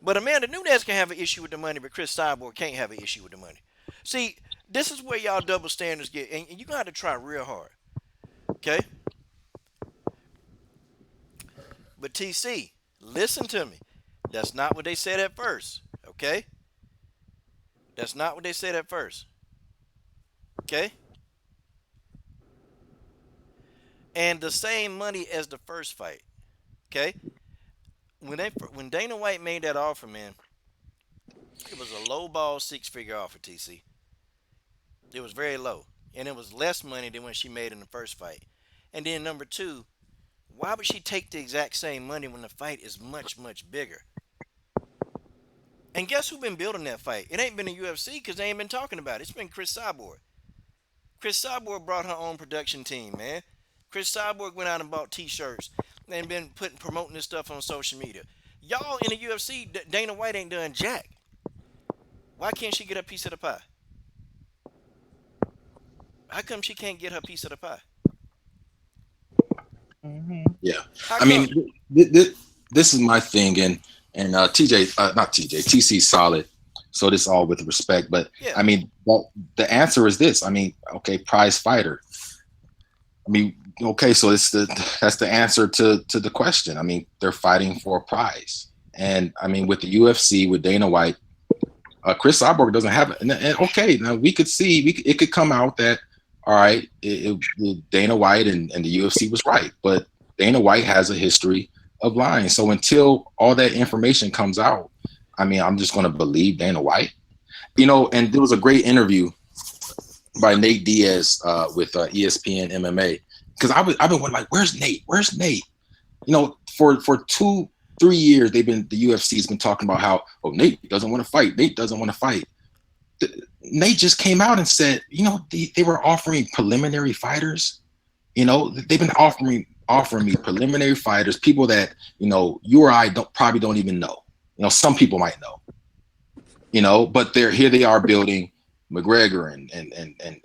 But Amanda Nunes can have an issue with the money, but Cris Cyborg can't have an issue with the money. See, this is where y'all double standards get, and you're gonna have to try real hard. Okay? But TC, listen to me. That's not what they said at first. Okay? That's not what they said at first. Okay? And the same money as the first fight. Okay? When Dana White made that offer, man, it was a low ball six-figure offer, TC. It was very low. And it was less money than when she made in the first fight. And then number two, why would she take the exact same money when the fight is much, much bigger? And guess who been building that fight? It ain't been the UFC because they ain't been talking about it. It's been Cris Cyborg. Cris Cyborg brought her own production team, man. Cris Cyborg went out and bought T-shirts and been promoting this stuff on social media. Y'all in the UFC, Dana White ain't done jack. Why can't she get a piece of the pie? How come she can't get her piece of the pie? Yeah, How I come? mean, this is my thing, and TJ, not TJ, TC solid. So this all with respect, but Yeah. I mean, well, the answer is this. I mean, okay, prize fighter. I mean, okay, so that's the answer to the question. I mean, they're fighting for a prize, and I mean, with the UFC, with Dana White, Cris Cyborg doesn't have it. And okay, now we could see it could come out that all right, Dana White and the UFC was right, but Dana White has a history of lying. So until all that information comes out, I mean, I'm just going to believe Dana White. And there was a great interview by Nate Diaz with ESPN MMA because I've been wondering like, where's Nate? Where's Nate? For 2-3 years the UFC's been talking about how Nate doesn't want to fight. Nate doesn't want to fight. Nate just came out and said, they were offering preliminary fighters. They've been offering me preliminary fighters, people that you or I probably don't even know. Some people might know, but they are building McGregor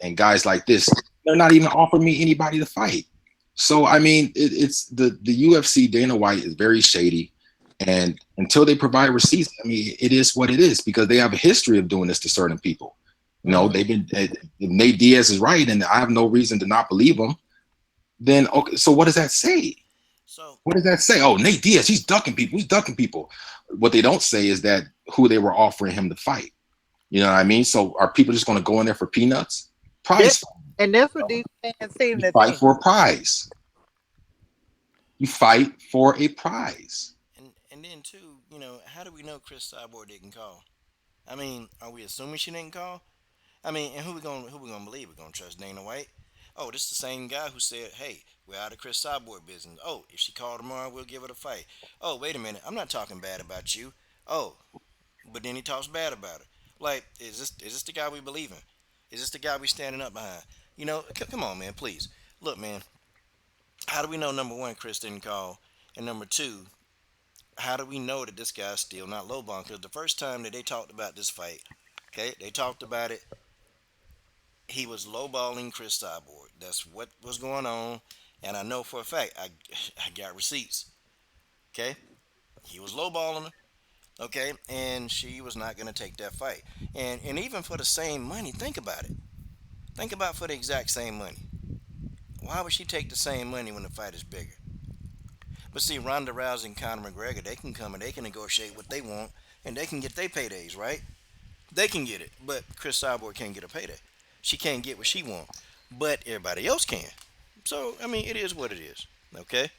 and guys like this. They're not even offering me anybody to fight. So I mean, it's the UFC. Dana White is very shady, and until they provide receipts, I mean, it is what it is because they have a history of doing this to certain people. They've been. Nate Diaz is right, and I have no reason to not believe him. Then okay, so what does that say? So What does that say? Oh, Nate Diaz, he's ducking people. He's ducking people. What they don't say is that who they were offering him to fight. You know what I mean? So are people just going to go in there for peanuts? Prize. And that's what these fans seem You to fight think. for a prize. You fight for a prize. and then too, how do we know Cris Cyborg didn't call? I mean, are we assuming she didn't call? I mean, and who we gonna believe? We're gonna trust Dana White? Oh, this is the same guy who said, "Hey, we're out of Cris Cyborg business." Oh, if she called tomorrow, we'll give her the fight. Oh, wait a minute, I'm not talking bad about you. Oh, but then he talks bad about her. Like, is this the guy we believe in? Is this the guy we standing up behind? Come on, man, please. Look, man, how do we know number one, Chris didn't call, and number two, how do we know that this guy's still not lowballing? Because the first time that they talked about this fight, okay, they talked about it. He was lowballing Cris Cyborg. That's what was going on, and I know for a fact I got receipts. Okay, he was lowballing her. Okay, and she was not going to take that fight. And even for the same money, think about it. Think about for the exact same money. Why would she take the same money when the fight is bigger? But see, Ronda Rousey and Conor McGregor, they can come and they can negotiate what they want, and they can get their paydays, right? They can get it, but Cris Cyborg can't get a payday. She can't get what she wants, but everybody else can. So I mean, it is what it is. Okay.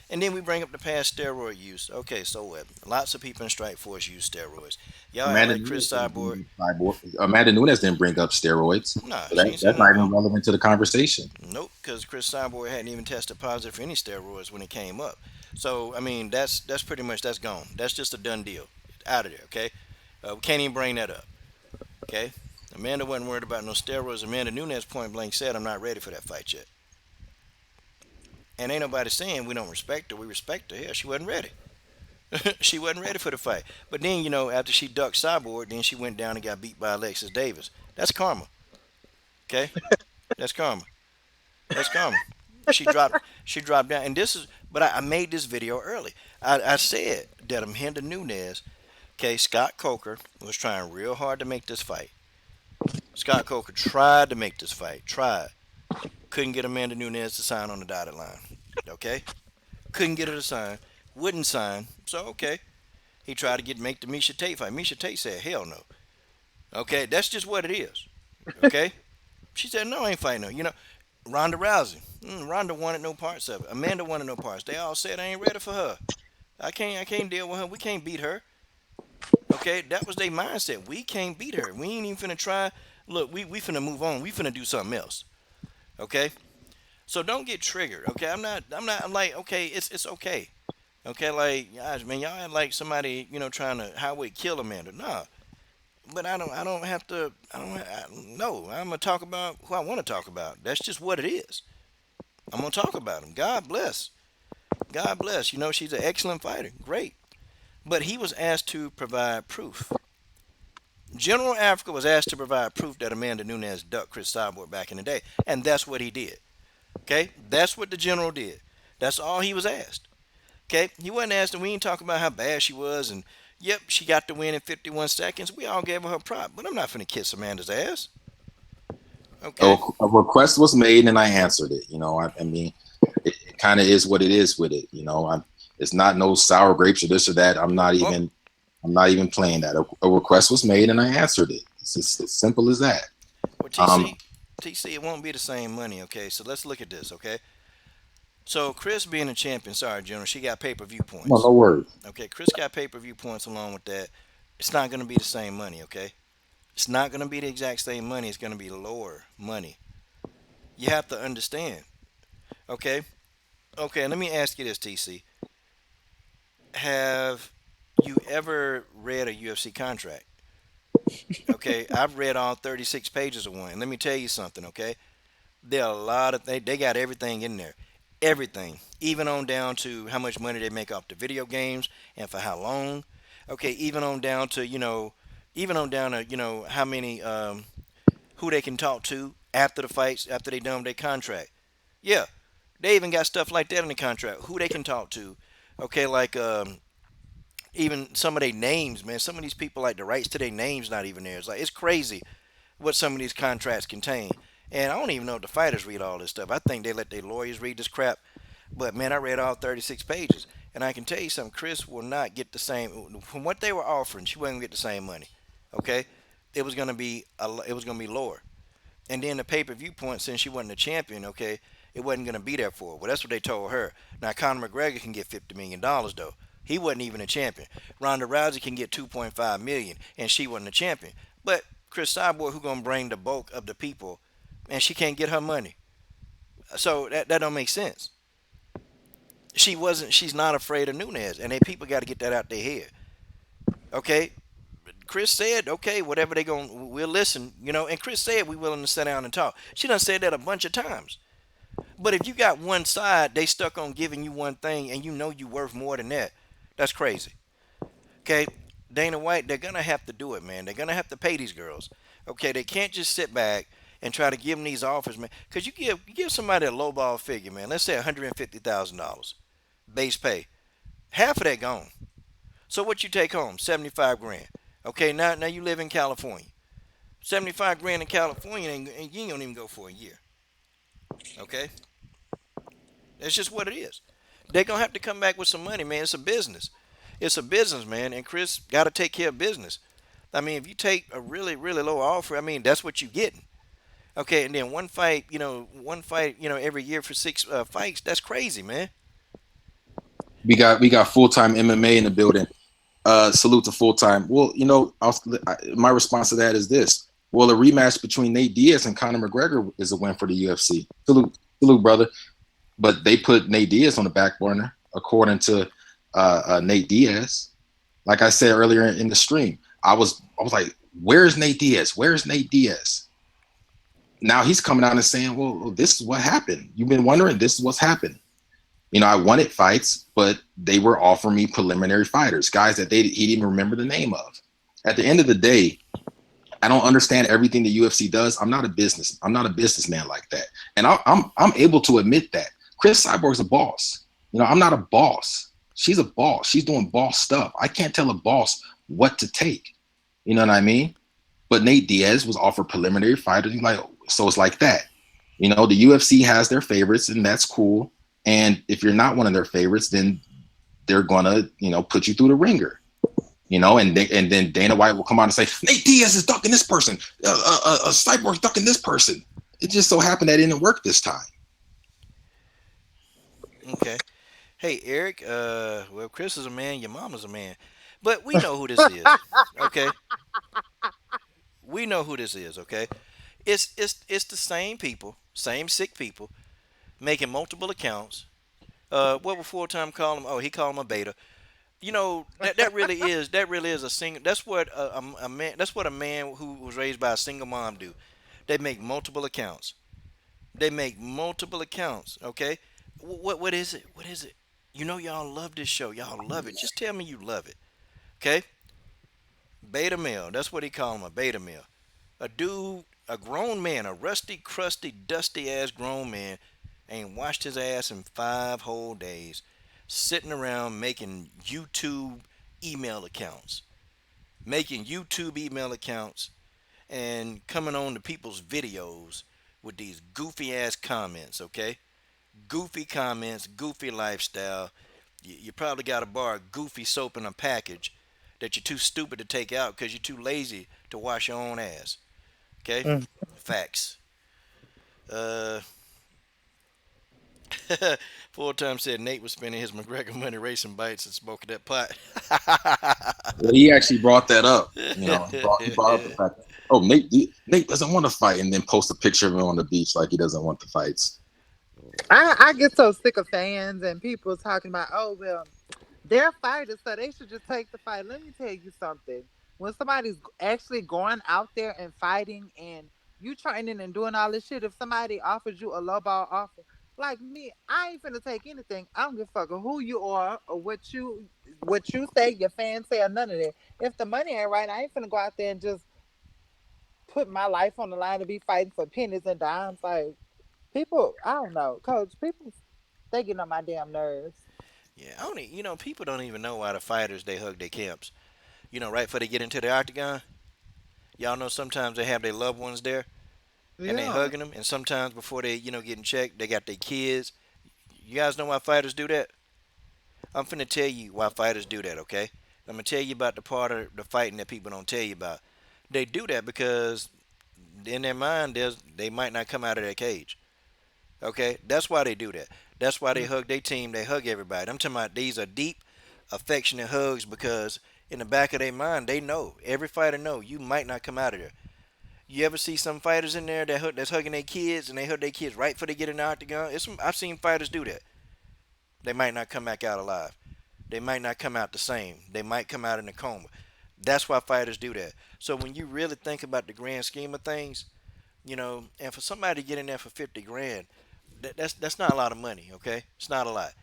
And then we bring up the past steroid use. Okay, so what? Lots of people in Strike Force use steroids. Y'all act Amanda like Nunes Cris didn't Cyborg. bring up Amanda Nunes didn't bring up steroids, Nah, so she ain't said that's nothing not about. even relevant to the conversation. Nope, because Cris Cyborg hadn't even tested positive for any steroids when it came up. So I mean, that's pretty much that's gone. That's just a done deal. Out of there. Okay, we can't even bring that up. Okay, Amanda wasn't worried about no steroids. Amanda Nunes point blank said, "I'm not ready for that fight yet." And ain't nobody saying we don't respect her. We respect her. Hell, she wasn't ready. She wasn't ready for the fight. But then, after she ducked Cyborg, then she went down and got beat by Alexis Davis. That's karma. Okay, that's karma. That's karma. She dropped down, and this is. But I made this video early. I said that Amanda Nunes, okay, Scott Coker was trying real hard to make this fight. Scott Coker tried to make this fight. Tried. Couldn't get Amanda Nunes to sign on the dotted line. Okay, couldn't get her to sign. Wouldn't sign. So okay, he tried to make the Misha Tate fight. Misha Tate said, "Hell no." Okay, that's just what it is. Okay, she said, "No, I ain't fighting her." Ronda Rousey. Ronda wanted no parts of it. Amanda wanted no parts. They all said I ain't ready for her. I can't deal with her. We can't beat her. Okay, that was their mindset. We can't beat her. We ain't even finna try. Look, we finna move on. We finna do something else. Okay, so don't get triggered. Okay, I'm like, okay, it's okay. Okay, like gosh, man, y'all act like somebody trying to highway kill Amanda. Nah, but I don't have to. No, I'm gonna talk about who I want to talk about. That's just what it is. I'm gonna talk about him. God bless. God bless. She's an excellent fighter. Great. But he was asked to provide proof. General Africa was asked to provide proof that Amanda Nunes ducked Cris Cyborg back in the day, and that's what he did. Okay, that's what the general did. That's all he was asked. Okay, he wasn't asked, and we ain't talking about how bad she was, and yep, she got the win in 51 seconds. We all gave her prop, but I'm not finna kiss Amanda's ass. Okay, A request was made and I answered it. I mean, it kind of is what it is with it. It's not no sour grapes or this or that. well, I'm not even playing that. A request was made and I answered it. It's just as simple as that. well, Um, TC, it won't be the same money. Okay, so let's look at this. Okay, so Chris being a champion, sorry, General, she got pay-per-view no, points. no worries. Okay, Chris got pay-per-view points along with that. It's not gonna be the same money. Okay, it's not gonna be the exact same money. It's gonna be lower money. You have to understand. Okay, okay. Let me ask you this, TC. Have you ever read a UFC contract? Okay, I've read all 36 pages of one. Let me tell you something, okay? There are a lot of they got everything in there. Everything. Even on down to how much money they make off the video games and for how long. Okay, even on down to, how many who they can talk to after the fights, after they done with their contract. Yeah. They even got stuff like that in the contract. Who they can talk to. Okay, like even some of their names, man. Some of these people, like, the rights to their names not even there. It's crazy what some of these contracts contain. And I don't even know if the fighters read all this stuff. I think they let their lawyers read this crap. But man, I read all 36 pages, and I can tell you something. Chris will not get the same from what they were offering. She wasn't gonna get the same money. Okay, it was gonna be lower. And then the pay-per-view point, since she wasn't a champion, okay, it wasn't gonna be there for her. Well, that's what they told her. Now Conor McGregor can get $50 million though. He wasn't even a champion. Ronda Rousey can get 2.5 million, and she wasn't a champion. But Cris Cyborg, who gonna bring the bulk of the people, and she can't get her money. So that don't make sense. She's not afraid of Nunes, and they people got to get that out their head. Okay, Chris said, okay, whatever they going, we'll listen, and Chris said we willing to sit down and talk. She done said that a bunch of times. But if you got one side, they stuck on giving you one thing, and you worth more than that. That's crazy. Okay, Dana White, they're gonna have to do it, man. They're gonna have to pay these girls. Okay, they can't just sit back and try to give them these offers, man. Because you give somebody a lowball figure, man. Let's say $150,000 base pay. Half of that gone. So what you take home? 75 grand. Okay, now you live in California. 75 grand in California, and you ain't gonna even go for a year. Okay, that's just what it is. They're gonna have to come back with some money, man. It's a business. It's a business, man. And Chris got to take care of business. I mean, if you take a really, really low offer, I mean, that's what you getting. Okay, and then one fight, every year for six fights. That's crazy, man. We got full time MMA in the building. Salute to full time. Well, my response to that is this. Well, a rematch between Nate Diaz and Conor McGregor is a win for the UFC. Salute, brother. But they put Nate Diaz on the back burner, according to Nate Diaz. Like I said earlier in the stream, I was like, "Where's Nate Diaz? Where's Nate Diaz?" Now he's coming out and saying, "Well, this is what happened. You've been wondering. This is what's happened." I wanted fights, but they were offering me preliminary fighters, guys that he didn't even remember the name of. At the end of the day, I don't understand everything the UFC does. I'm not a businessman like that, and I'm able to admit that. Cris Cyborg's a boss. I'm not a boss. She's a boss. She's doing boss stuff. I can't tell a boss what to take. You know what I mean? But Nate Diaz was offered preliminary fighters. So it's like that. The UFC has their favorites, and that's cool. And if you're not one of their favorites, then they're gonna, put you through the ringer. And then Dana White will come out and say, Nate Diaz is ducking this person. Cyborg's ducking this person. It just so happened that it didn't work this time. Okay. Hey, Eric. Well, Chris is a man. Your mama's a man. But we know who this is. Okay. We know who this is. Okay. It's the same people, same sick people, making multiple accounts. What would full time call him? Oh, he called him a beta. That really is a single. That's what a man. That's what a man who was raised by a single mom do. They make multiple accounts. They make multiple accounts. Okay. What is it? What is it? Y'all love this show. Y'all love it. Just tell me you love it. Okay. Beta male. That's what he called him, a beta male. A dude, a grown man, a rusty, crusty, dusty ass grown man, ain't washed his ass in 5 whole days, sitting around making YouTube email accounts, and coming on to people's videos with these goofy ass comments. Okay, goofy comments, goofy lifestyle. You probably got to borrow goofy soap in a package that you're too stupid to take out because you're too lazy to wash your own ass. Okay, Mm. facts. Uh, Full time said Nate was spending his McGregor money racing bites and smoking that pot. Well, he actually brought that up. He brought up the fact, oh, Nate doesn't want to fight, and then post a picture of him on the beach like he doesn't want the fights. I get so sick of fans and people talking about, oh, well, they're fighters, so they should just take the fight. Let me tell you something. When somebody's actually going out there and fighting and you training and doing all this shit, if somebody offers you a lowball offer, like me, I ain't finna take anything. I don't give a fuck who you are or what you say, your fans say, or none of that. If the money ain't right, I ain't finna go out there and just put my life on the line to be fighting for pennies and dimes. Like people, I don't know, coach. People, they get on my damn nerves. Yeah, I don't. People don't even know why the fighters they hug their camps. Right before they get into the octagon, y'all know sometimes they have their loved ones there and they Yeah. hugging them, and sometimes before they getting checked, they got their kids. You guys know why fighters do that? I'm finna tell you why fighters do that. Okay, I'm gonna tell you about the part of the fighting that people don't tell you about. They do that because in their mind, they might not come out of that cage. Okay, that's why they do that. That's why they hug their team. They hug everybody. I'm talking about these are deep, affectionate hugs because in the back of their mind, they know every fighter know you might not come out of there. You ever see some fighters in there that's hugging their kids and they hug their kids right before they get in the octagon? I've seen fighters do that. They might not come back out alive. They might not come out the same. They might come out in a coma. That's why fighters do that. So when you really think about the grand scheme of things, and for somebody to get in there for 50 grand, that's not a lot of money. Okay, it's not a lot.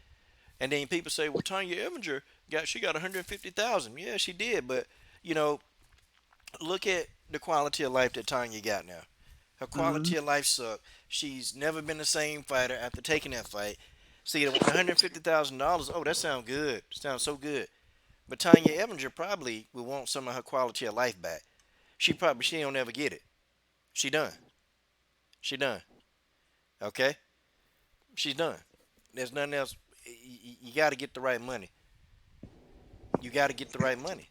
And then people say, well, Tanya Evinger got 150,000. Yeah, she did, but you know, look at the quality of life that Tanya got now. Her quality of life sucked. She's never been the same fighter after taking that fight. See, the $150,000. Oh, that sounds good. Sounds so good. But Tanya Evinger probably will want some of her quality of life back. She don't ever get it. She done. She done. Okay, she's done. There's nothing else. You got to get the right money. You got to get the right money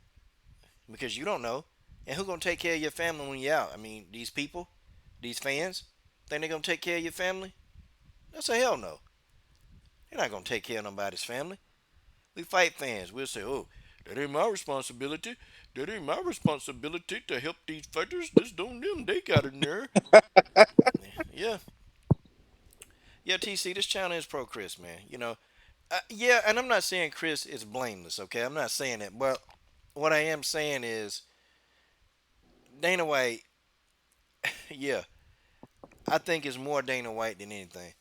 because you don't know. And who gonna take care of your family when you're out? I mean, these people, these fans, think they're gonna take care of your family? That's a hell no. They're not gonna take care of nobody's family. We fight fans. We'll say, "Oh, that ain't my responsibility. That ain't my responsibility to help these fighters. This don't them. They got it in there." Yeah, yeah. TC, this channel is pro Chris, man. Yeah, and I'm not saying Chris is blameless. Okay, I'm not saying that, but what I am saying is Dana White. Yeah, I think it's more Dana White than anything.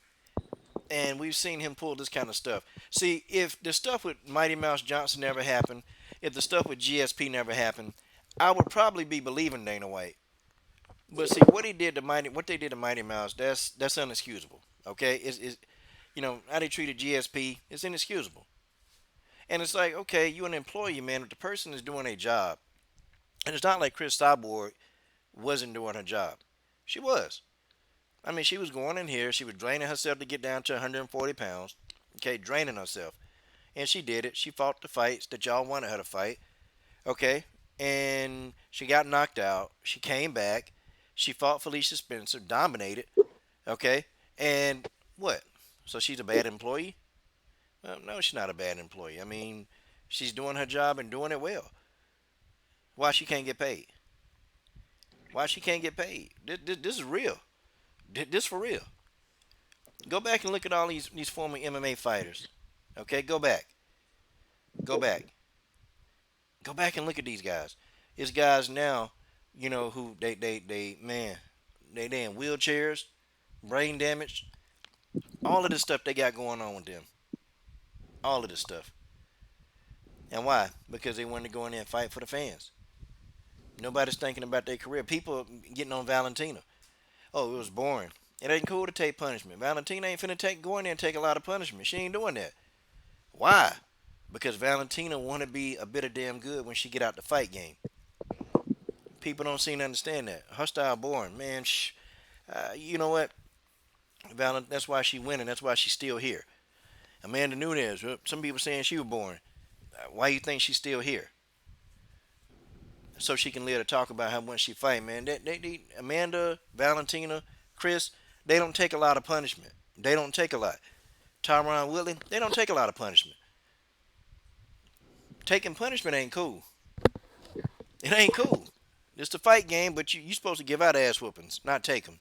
And we've seen him pull this kind of stuff. See, if the stuff with Mighty Mouse Johnson never happened, if the stuff with GSP never happened, I would probably be believing Dana White. But see, what they did to Mighty Mouse, that's inexcusable. Okay, it's how they treated GSP, it's inexcusable. And it's like, okay, you're an employee, man, but the person is doing a job, and it's not like Cris Cyborg wasn't doing her job. She was. I mean, she was going in here. She was draining herself to get down to 140 pounds. Okay, draining herself. And she did it. She fought the fights that y'all wanted her to fight. Okay. And she got knocked out. She came back. She fought Felicia Spencer, dominated. Okay. And what? So she's a bad employee? No, she's not a bad employee. I mean, she's doing her job and doing it well. Why she can't get paid? Why she can't get paid? This is real. This for real. Go back and look at all these former MMA fighters. Okay, go back. Go back. Go back and look at these guys. It's guys now, who they in wheelchairs, brain damage, all of this stuff they got going on with them. All of this stuff. And why? Because they wanted to go in there and fight for the fans. Nobody's thinking about their career. People getting on Valentina. Oh, it was boring. It ain't cool to take punishment. Valentina ain't finna go in there and take a lot of punishment. She ain't doing that. Why? Because Valentina want to be a bit of damn good when she get out the fight game. People don't seem to understand that. Her style boring, man. You know what? That's why she winning. That's why she's still here. Amanda Nunes. Some people saying she was boring. Why you think she's still here? So she can live to talk about how much she fight, man. They Amanda, Valentina, Chris, they don't take a lot of punishment. They don't take a lot. Tyron Woodley, they don't take a lot of punishment. Taking punishment ain't cool. It ain't cool. It's the fight game, but you supposed to give out ass whoopings, not take them.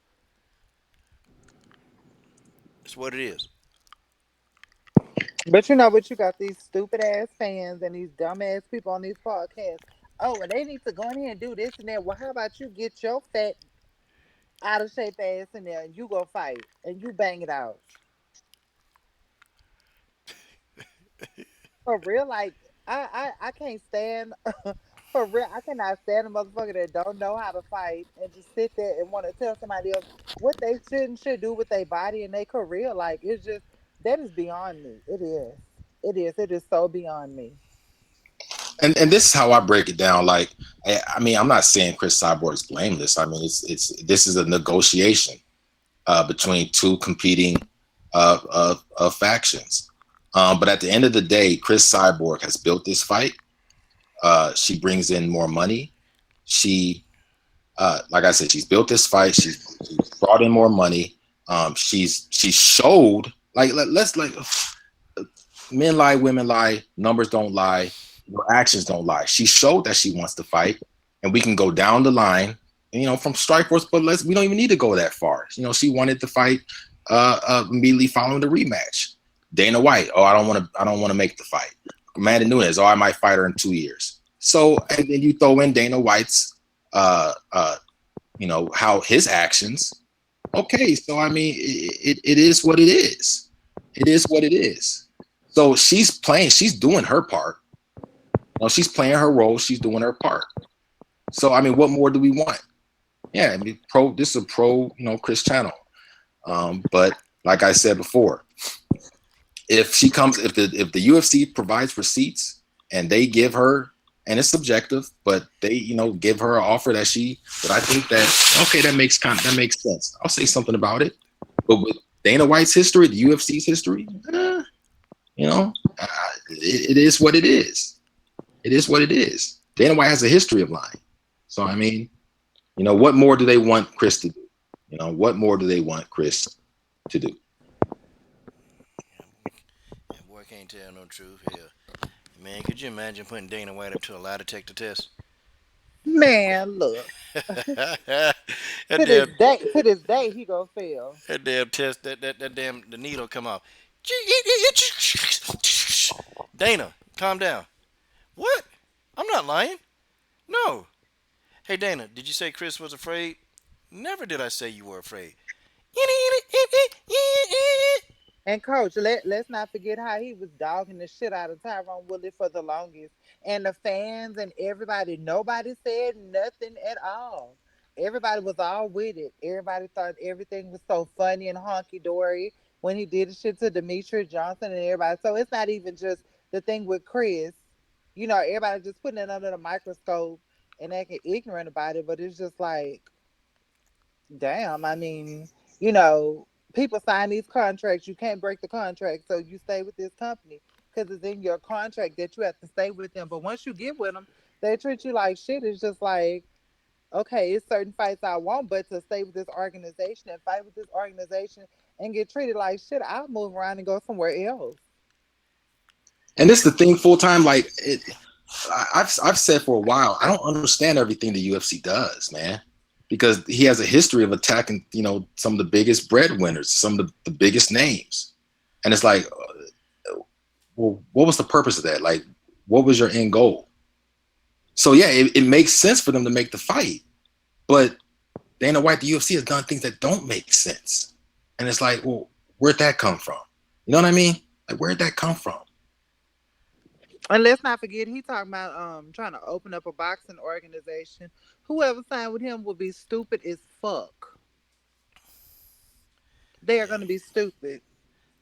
That's what it is. But you know what? You got these stupid ass fans and these dumb ass people on these podcasts. Oh, and they need to go in here and do this and that. Well, how about you get your fat, out of shape ass in there and you go fight and you bang it out? For real, like I can't stand for real. I cannot stand a motherfucker that don't know how to fight and just sit there and want to tell somebody else what they should do with their body and their career. Like it's just that is beyond me. It is. It is. It is so beyond me. And this is how I break it down. Like, I mean, I'm not saying Cris Cyborg's blameless. I mean, this is a negotiation between two competing factions. But at the end of the day, Cris Cyborg has built this fight. She brings in more money. She, like I said, she's built this fight. She's brought in more money. She showed let's men lie, women lie, numbers don't lie, your actions don't lie. She showed that she wants to fight, and we can go down the line, from Strikeforce, but we don't even need to go that far. She wanted to fight immediately following the rematch. Dana White, I don't want to make the fight. Amanda Nunes, I might fight her in 2 years. So, and then you throw in Dana White's, how his actions. Okay, so I mean, it is what it is. It is what it is. So she's doing her part. She's playing her role. She's doing her part. So I mean, what more do we want? Yeah, I mean, this is a pro, Cris channel. But like I said before, if the UFC provides receipts and they give her, and it's subjective, but they, give her an offer that I think that, okay, that makes sense. I'll say something about it. But with Dana White's history, the UFC's history, it is what it is. It is what it is. Dana White has a history of lying. So, I mean, what more do they want Cris to do? What more do they want Cris to do? Yeah, boy can't tell no truth here. Man, could you imagine putting Dana White up to a lie detector test? Man, look. that To damn this day, he gonna fail. that damn test that damn the needle come off. Dana, calm down. What? I'm not lying. No. Hey Dana, did you say Cris was afraid? Never did I say you were afraid. And coach, let's not forget how he was dogging the shit out of Tyrone Woodley for the longest. And the fans and everybody, nobody said nothing at all. Everybody was all with it. Everybody thought everything was so funny and honky dory when he did the shit to Demetrius Johnson and everybody. So it's not even just the thing with Cris. Everybody just putting it under the microscope and acting ignorant about it. But it's just like, damn, I mean, people sign these contracts. You can't break the contract, so you stay with this company because it's in your contract that you have to stay with them. But once you get with them, they treat you like shit. It's just like, okay, it's certain fights I want, but to stay with this organization and fight with this organization and get treated like shit, I'll move around and go somewhere else. And this is the thing, full time. Like I've said for a while, I don't understand everything the UFC does, man. Because he has a history of attacking, some of the biggest breadwinners, some of the biggest names. And it's like, well, what was the purpose of that? Like, what was your end goal? So, yeah, it makes sense for them to make the fight. But Dana White, the UFC, has done things that don't make sense. And it's like, well, where'd that come from? You know what I mean? Like, where'd that come from? And let's not forget, he talking about trying to open up a boxing organization. Whoever signed with him will be stupid as fuck. They are going to be stupid.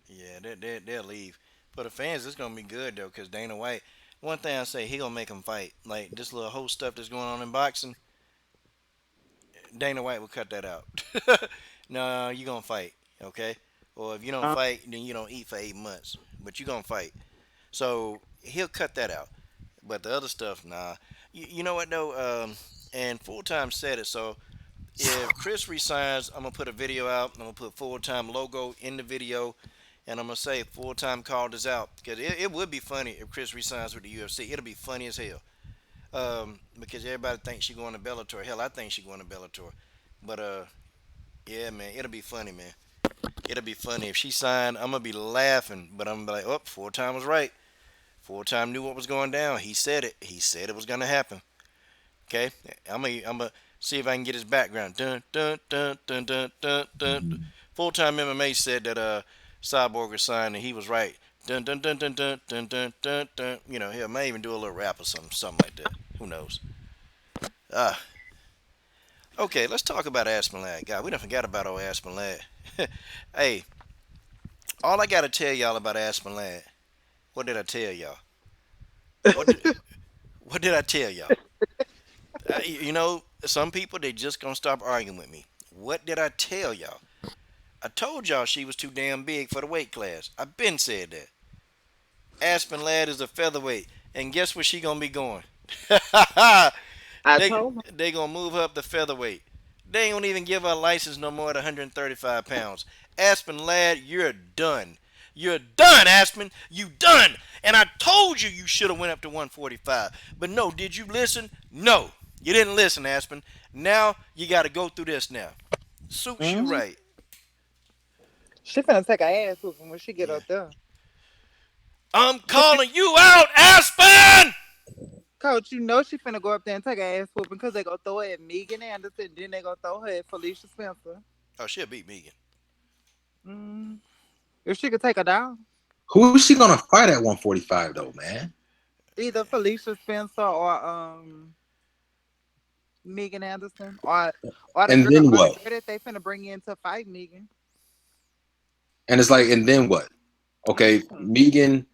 Yeah, they'll leave. For the fans, it's gonna be good though, cause Dana White. One thing I say, he gonna make them fight. Like this little whole stuff that's going on in boxing. Dana White will cut that out. No, you gonna fight, okay? Or if you don't fight, then you don't eat for 8 months. But you gonna fight. So he'll cut that out. But the other stuff, nah. You know what though? And Full Time said it. So if Cris resigns, I'm gonna put a video out. I'm gonna put Full Time logo in the video, and I'm gonna say Full Time called us out because it would be funny if Cris resigns with the UFC. It'll be funny as hell. Because everybody thinks she's going to Bellator. Hell, I think she's going to Bellator. But yeah, man, it'll be funny, man. It'll be funny if she signed. I'm gonna be laughing, but I'm gonna be like, oh, Full Time was right. Full Time knew what was going down. He said it. He said it was gonna happen. Okay, I'm gonna see if I can get his background. Dun dun dun dun dun dun dun. Full Time MMA said that Cyborg was signed and he was right. Dun dun dun dun dun dun dun dun dun. He might even do a little rap or something like that. Who knows? Okay, let's talk about Aspen Ladd. God, we done forgot about old Aspen Ladd. Hey, all I gotta tell y'all about Aspen Ladd. What did I tell y'all? What did I tell y'all? Some people, they just gonna stop arguing with me. What did I tell y'all? I told y'all she was too damn big for the weight class. I been said that. Aspen Ladd is a featherweight, and guess where she gonna be going? They gonna move her up to featherweight. They ain't gonna even give her a license no more at 135 pounds. Aspen Ladd, you're done. You're done, Aspen. You done. And I told you should have went up to 145. But no, did you listen? No, you didn't listen, Aspen. Now you got to go through this now. Suits you right. She finna take her ass whooping when she get up there. I'm calling you out, Aspen! Coach, she finna go up there and take her ass whooping because they gonna throw her at Megan Anderson, then they gonna throw her at Felicia Spencer. Oh, she'll beat Megan. If she could take her down. Who is she gonna fight at 145 though, man? Either Felicia Spencer or Megan Anderson, or the And girl then or the what? girl that they finna bring in to fight Megan. And it's like, and then what? Okay, Mm-hmm. Megan,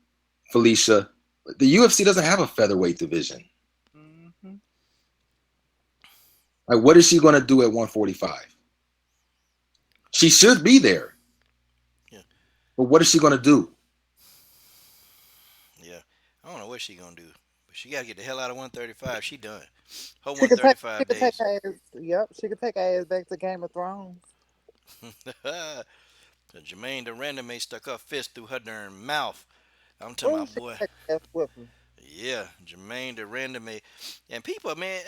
Felicia. The UFC doesn't have a featherweight division. Mm-hmm. Like, what is she going to do at 145? She should be there, Yeah, but what is she going to do? yeah. I don't know what she gonna do, but she gotta get the hell out of 135. She done. Her She could take. She 135 could take days. her ass. Yep. She could take her ass back to Game of Thrones. Jermaine Duranda may stuck her fist through her darn mouth. I'm talking Oh, about she could boy. take her ass with her. Yeah, Jermaine Duranda may, and people, man,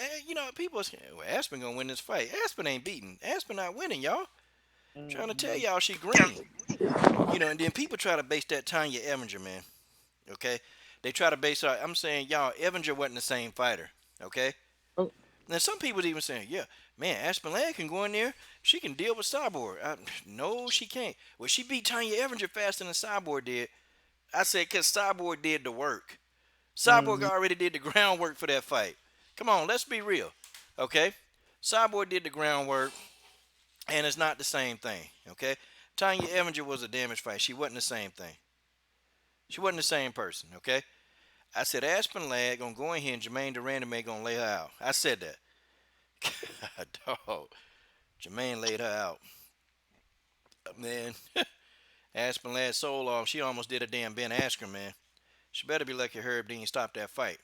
people. Well, Aspen gonna win this fight. Aspen ain't beating. Aspen not winning, y'all. Trying to tell Mm-hmm. y'all she green. And then people try to base that Tanya Evinger, man. Okay, they try to base it. I'm saying y'all, Evinger wasn't the same fighter. Okay, now some people even saying, yeah, man, Aspen Ladd can go in there. She can deal with Cyborg. No, she can't. Well, she beat Tanya Evinger faster than Cyborg did. I said because Cyborg did the work. Cyborg Mm-hmm. already did the groundwork for that fight. Come on, let's be real. Okay? Cyborg did the groundwork, and it's not the same thing. Okay? Tanya Evinger was a damage fight. She wasn't the same thing. She wasn't the same person. Okay? I said Aspen Ladd gonna go in here and Jermaine Durand may gonna lay her out. I said that. Dog. Jermaine laid her out. Man, Aspen Ladd sold off. She almost did a damn Ben Askren, man. She better be lucky Herb didn't stop that fight.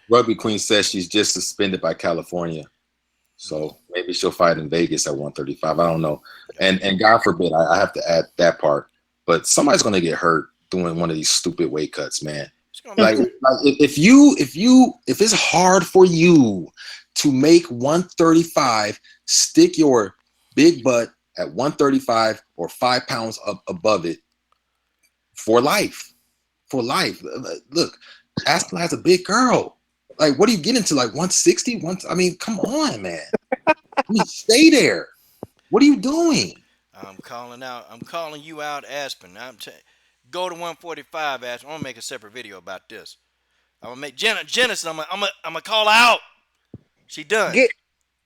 Rugby Queen says she's just suspended by California, so maybe she'll fight in Vegas at 135. I don't know, and God forbid I have to add that part, but somebody's gonna get hurt doing one of these stupid weight cuts, man. It's gonna be Like if it's hard for you to make 135, stick your big butt at 135 or 5 pounds up above it for life. For life. Look, Aspen has a big girl. Like, what do you get into? Like 160? I mean, come on, man. I mean, stay there. What are you doing? I'm calling out. I'm calling you out, Aspen. Go to 145, Aspen. I'm gonna make a separate video about this. I'm gonna make Genesis. I'm gonna call her out. She done. Get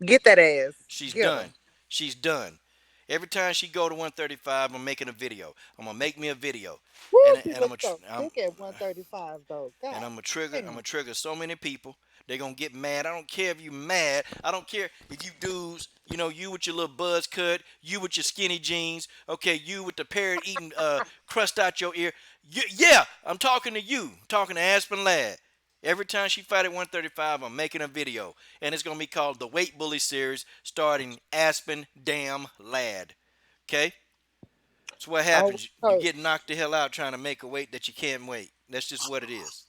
get that ass. She's Get her. done. She's done. Every time she go to 135, I'm making a video. I'm gonna make me a video, Woo, and she and I'm looks gonna so thick at 135 though. and God I'm gonna trigger. I'm damn. gonna trigger so many people. They're gonna get mad. I don't care if you mad. I don't care if you dudes. You with your little buzz cut. You with your skinny jeans. Okay, you with the parrot eating crust out your ear. Yeah, I'm talking to you. I'm talking to Aspen Ladd. Every time she fight at 135, I'm making a video, and it's gonna be called the Weight Bully Series, starting Aspen Damn Ladd. Okay, so what Oh, happens? You get knocked the hell out trying to make a weight that you can't weight. That's just what it is.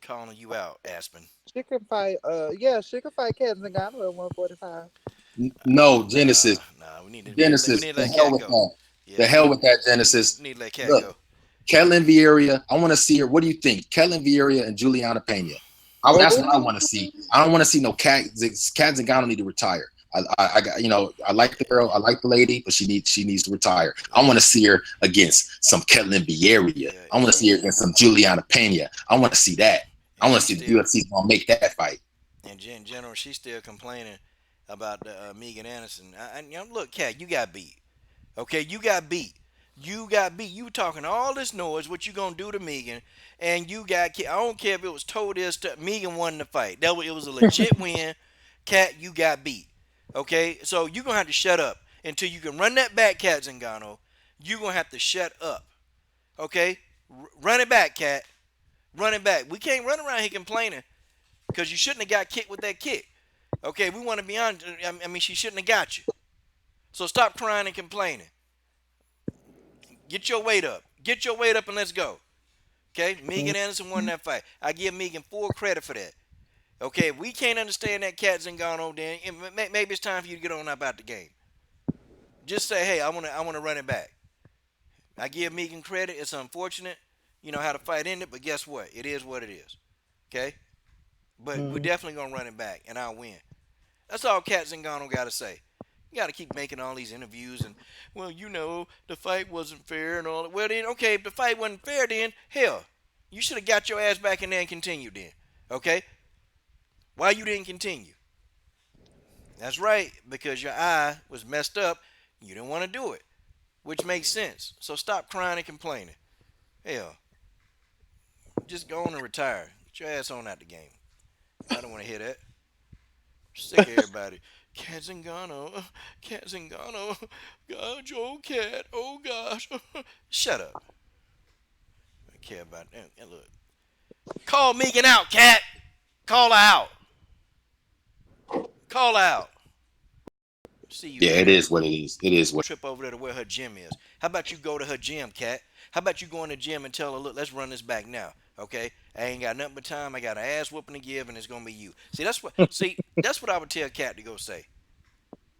Calling you out, Aspen. she can fight. Yeah, she can fight Kat Zingano at 145. No, Nah, Genesis. nah. We Genesis. need to The let hell Cat with go. that. Yeah, The hell with that, Genesis. we need to let Cat Look, go. Ketlin Vieira. I want to see her. What do you think? Ketlin Vieira and Juliana Pena. That's what I want to see. I don't want to see no Cat Zingano need to retire. I got I like the girl, I like the lady, but she needs to retire. I want to see her against some Ketlin Vieira. Yeah, I want to see her against some Juliana Pena. I want to see that. I and want to she's see the still, UFC gonna make that fight. in general, she's still complaining about the Megan Anderson. Look, Cat, you got beat. Okay, you got beat. You got beat. You talking all this noise. What you gonna do to Megan? And you got. I don't care if it was told this. Megan won the fight. It was a legit win. Cat, you got beat. Okay, so you gonna have to shut up until you can run that back, Cat Zingano. You gonna have to shut up. Okay, run it back, Cat. Run it back. We can't run around here complaining because you shouldn't have got kicked with that kick. Okay, we want to be honest. I mean, she shouldn't have got you. So stop crying and complaining. Get your weight up. Get your weight up and let's go. Okay? Megan Anderson won that fight. I give Megan full credit for that. Okay, if we can't understand that Cat Zingano, then maybe it's time for you to get on up out the game. Just say, hey, I wanna run it back. I give Megan credit. It's unfortunate, how the fight ended, but guess what? It is what it is. Okay? But we're definitely gonna run it back and I'll win. That's all Cat Zingano gotta say. You got to keep making all these interviews and, well, the fight wasn't fair and all that. Well, then, okay, if the fight wasn't fair, then, hell, You should have got your ass back in there and continued then. Okay? Why you didn't continue? That's right, because your eye was messed up. You didn't want to do it, which makes sense. So stop crying and complaining. Hell, just go on and retire. Get your ass on out the game. I don't want to hear that. Sick of everybody. Cat Zingano, Cat Zingano, God, Joe Cat, oh gosh. Shut up. I don't care about that. And look, call Megan out, Cat. Call her out. Call her out. See you. Yeah, it is what it is. It is what. Trip over there to where her gym is. How about you go to her gym, Cat? How about you go in the gym and tell her, look, let's run this back now, okay? I ain't got nothing but time. I got an ass whooping to give, and it's gonna be you. See, that's what I would tell Cat to go say.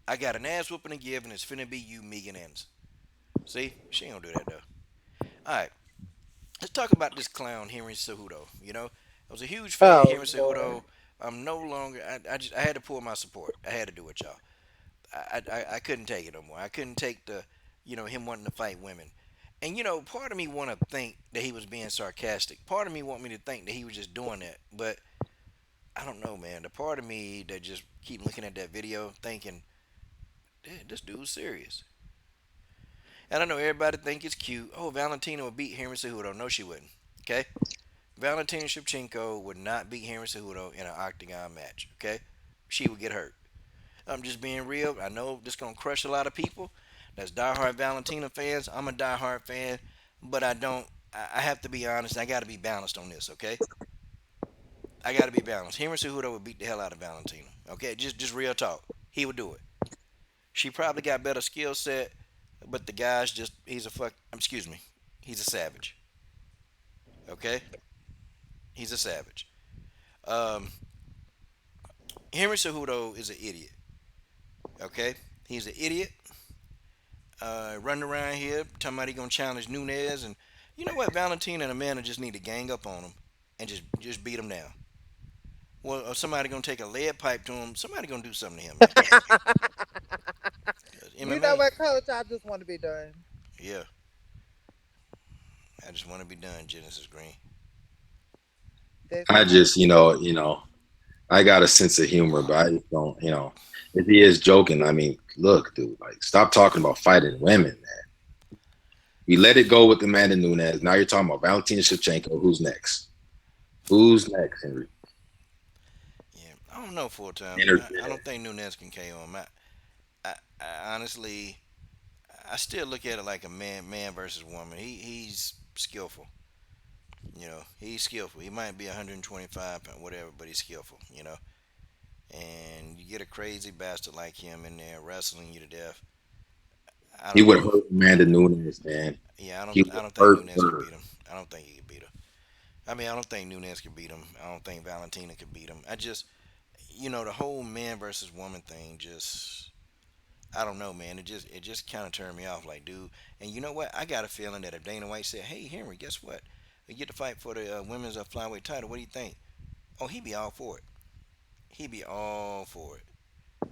I got an ass whooping to give, and it's finna be you, Megan Anderson. See, she ain't gonna do that though. All right, let's talk about this clown Henry Cejudo. You know, I was a huge fan of Henry Cejudo. I'm no longer. I had to pull my support. I had to do it, y'all. I couldn't take it no more. I couldn't take the, him wanting to fight women. And part of me want to think that he was being sarcastic. Part of me want me to think that he was just doing that. But I don't know, man. The part of me that just keep looking at that video thinking, this dude's serious. And I know everybody think it's cute. Oh, Valentina would beat Henry Cejudo. No, she wouldn't. Okay? Valentina Shevchenko would not beat Henry Cejudo in an octagon match. Okay? She would get hurt. I'm just being real. I know this gonna crush a lot of people. That's diehard Valentina fans. I'm a diehard fan, but I have to be honest. I got to be balanced on this, okay? I got to be balanced. Henry Cejudo would beat the hell out of Valentina, okay? Just real talk. He would do it. She probably got better skill set, but the guy's he's a savage, okay? He's a savage. Henry Cejudo is an idiot, okay? He's an idiot. Running around here talking about he gonna challenge Nunes, and you know what? Valentina and Amanda just need to gang up on him and just beat him down. Well, or somebody gonna take a lead pipe to him. Somebody gonna do something to him. You know what, Coach? I just want to be done. Yeah, I just want to be done. Genesis Green. I just, I got a sense of humor, but I just don't, if he is joking, I mean, look, dude, like, stop talking about fighting women, man. We let it go with Amanda Nunes. Now you're talking about Valentina Shevchenko. Who's next? Who's next, Henry? Yeah, I don't know, full time. I don't think Nunes can KO him. I honestly, I still look at it like a man versus woman. He's skillful. He's skillful. He might be 125 pounds, whatever, but he's skillful. And you get a crazy bastard like him in there wrestling you to death. He would have hurt Amanda Nunes, man. Yeah, I don't think Nunes could beat him. I don't think he could beat him. I mean, I don't think Nunes could beat him. I don't think Valentina could beat him. I just, the whole man versus woman thing just, I don't know, man. It just kind of turned me off, like, dude. And you know what? I got a feeling that if Dana White said, hey, Henry, guess what? We get to fight for the women's flyweight title. What do you think? Oh, he'd be all for it. He'd be all for it.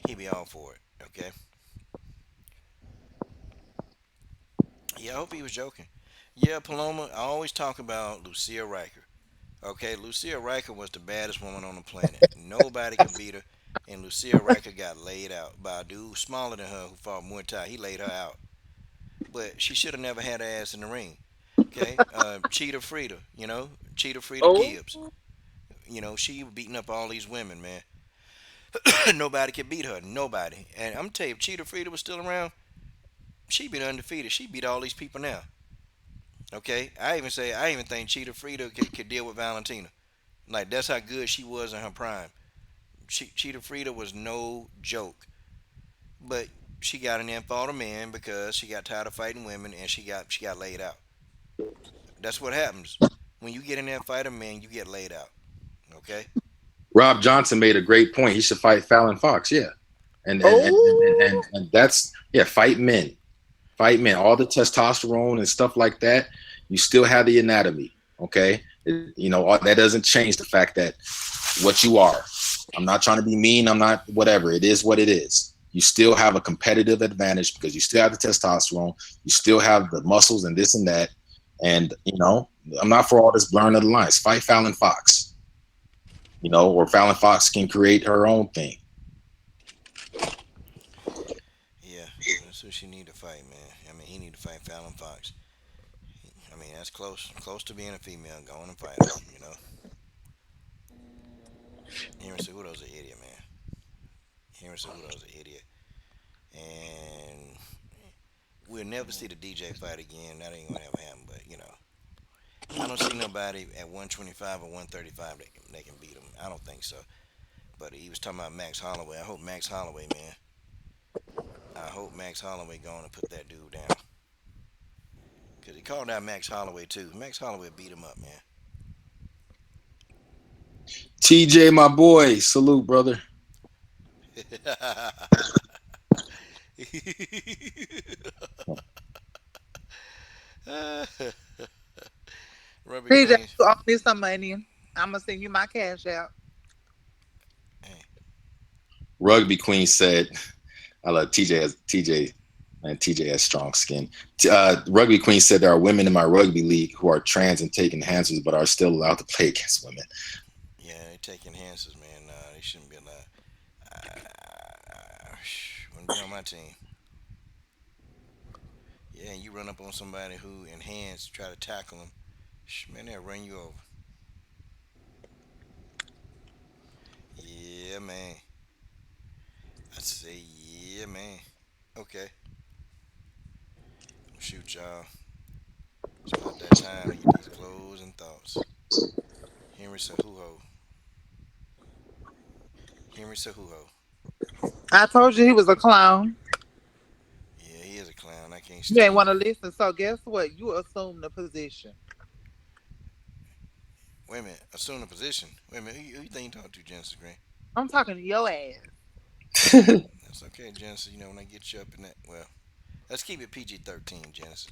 He'd be all for it. Okay. Yeah, I hope he was joking. Yeah, Paloma, I always talk about Lucia Riker. Okay, Lucia Riker was the baddest woman on the planet. Nobody could beat her. And Lucia Riker got laid out by a dude smaller than her who fought Muay Thai. He laid her out. But she should have never had her ass in the ring. Okay? Cheetah Frida, Cheetah Frida Gibbs. She was beating up all these women, man. Nobody could beat her. Nobody. And I'm telling you, if Cheetah Frida was still around, she'd be undefeated. She'd beat all these people now. Okay? I even think Cheetah Frida could deal with Valentina. Like, that's how good she was in her prime. Cheetah Frida was no joke. But she got in there and fought a man because she got tired of fighting women and she got laid out. That's what happens. When you get in there and fight a man, you get laid out. Okay? Rob Johnson made a great point. He should fight Fallon Fox, yeah. And that's, fight men. Fight men. All the testosterone and stuff like that, you still have the anatomy, okay? That doesn't change the fact that what you are. I'm not trying to be mean. I'm not whatever. It is what it is. You still have a competitive advantage because you still have the testosterone. You still have the muscles and this and that. And, I'm not for all this blurring of the lines. Fight Fallon Fox, or Fallon Fox can create her own thing. Yeah, that's who she need to fight, man. I mean, he need to fight Fallon Fox. I mean, that's close to being a female. Going and fight her. Henry Cejudo's an idiot, man. Henry Cejudo's an idiot, and we'll never see the DJ fight again. That ain't gonna ever happen. But I don't see nobody at 125 or 135 that can beat him. I don't think so. But he was talking about Max Holloway. I hope Max Holloway, man. I hope Max Holloway going to put that dude down. Because he called out Max Holloway, too. Max Holloway beat him up, man. TJ, my boy, salute, brother. Rubber PJ, Queen. you owe me some money. I'm gonna send you my cash out. Hey, Rugby Queen said, "I love TJ, and TJ has strong skin." Rugby Queen said there are women in my rugby league who are trans and take enhancers, but are still allowed to play against women. yeah, they take enhancers, man. They shouldn't be allowed. Wouldn't be on my team. Yeah, and you run up on somebody who enhanced, try to tackle them. Man, they'll run you over. Yeah, man. I say, yeah, man. Okay. Shoot, y'all. It's about that time to get these closing thoughts. Henry Cejudo. Henry Cejudo. I told you he was a clown. Yeah, he is a clown. I can't You ain't stand want him. to listen. So guess what? You assume the position. Wait a minute. Assume the position. Wait a minute. Who you think you talking to, Genesis Green? I'm talking to your ass. That's okay, Genesis. When I get you up in that, well, let's keep it PG-13, Genesis.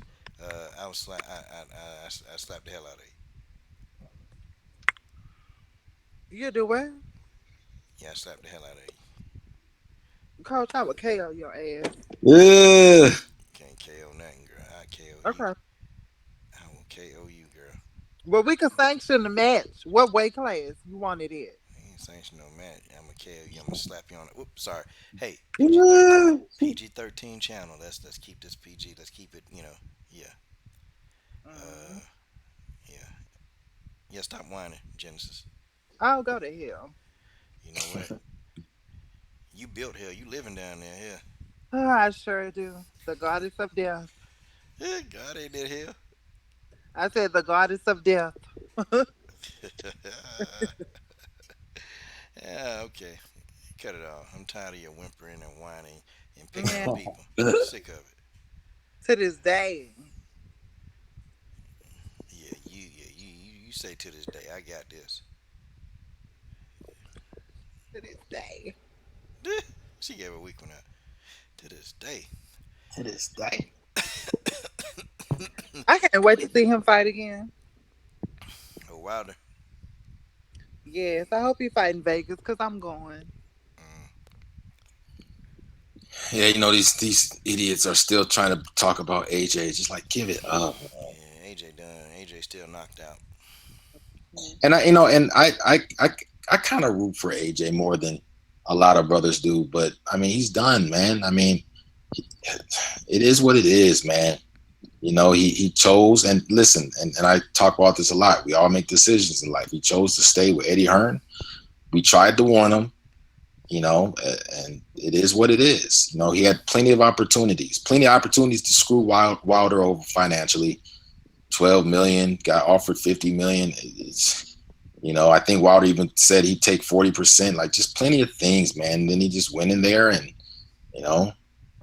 I was I slapped the hell out of you. You do what? Yeah, I slapped the hell out of you. Coach, I would KO your ass. Yeah. Can't KO nothing, girl. I KO you. Okay. I will KO you, girl. Well, we can sanction the match. What weight class you want it in? I ain't saying no man. I'm gonna KO you. I'm gonna slap you on it. Oops, sorry. Hey, PG-13. Yeah. PG-13 channel. Let's keep this PG. Let's keep it. Yeah. Mm. Uh, yeah. Yeah. Stop whining, Genesis. I'll go to hell. You know what? You built hell. You living down there. Yeah. Oh, I sure do. The goddess of death. Yeah. God ain't that hell. I said the goddess of death. Yeah. Okay. Cut it off. I'm tired of your whimpering and whining and picking Man, on people. Sick of it. to this day. Yeah. You say to this day, I got this. To this day. She gave a weak one out. To this day. To this day. I can't wait to see him fight again. Oh, Wilder. Yes, I hope he fight in Vegas because I'm going. Mm. Yeah, these idiots are still trying to talk about AJ. Just like give it up. Yeah, AJ done. AJ still knocked out. Mm. And I kind of root for AJ more than a lot of brothers do. But I mean, he's done, man. I mean, it is what it is, man. He chose, and listen, and I talk about this a lot. We all make decisions in life. He chose to stay with Eddie Hearn. We tried to warn him, and it is what it is. He had plenty of opportunities to screw Wilder over financially. 12 million, got offered 50 million. I think Wilder even said he'd take 40%, like just plenty of things, man. And then he just went in there and, you know,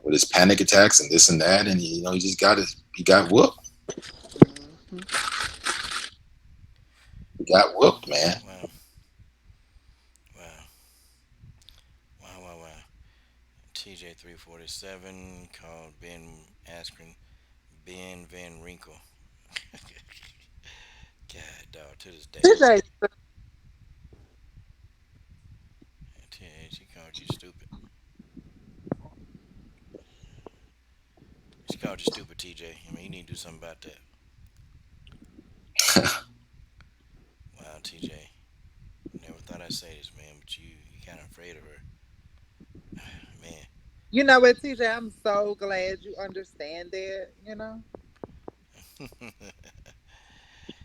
with his panic attacks and this and that. And, he got whooped. Mhm. He got whooped, man. Wow. Wow. Wow, wow, wow. TJ347 called Ben Askren Ben Van Winkle. God, dog, to this day. TJ, She called you stupid. She called you stupid, TJ. I mean, you need to do something about that. I say this, man, but you kind of afraid of her, man. You know what, TJ? I'm so glad you understand that.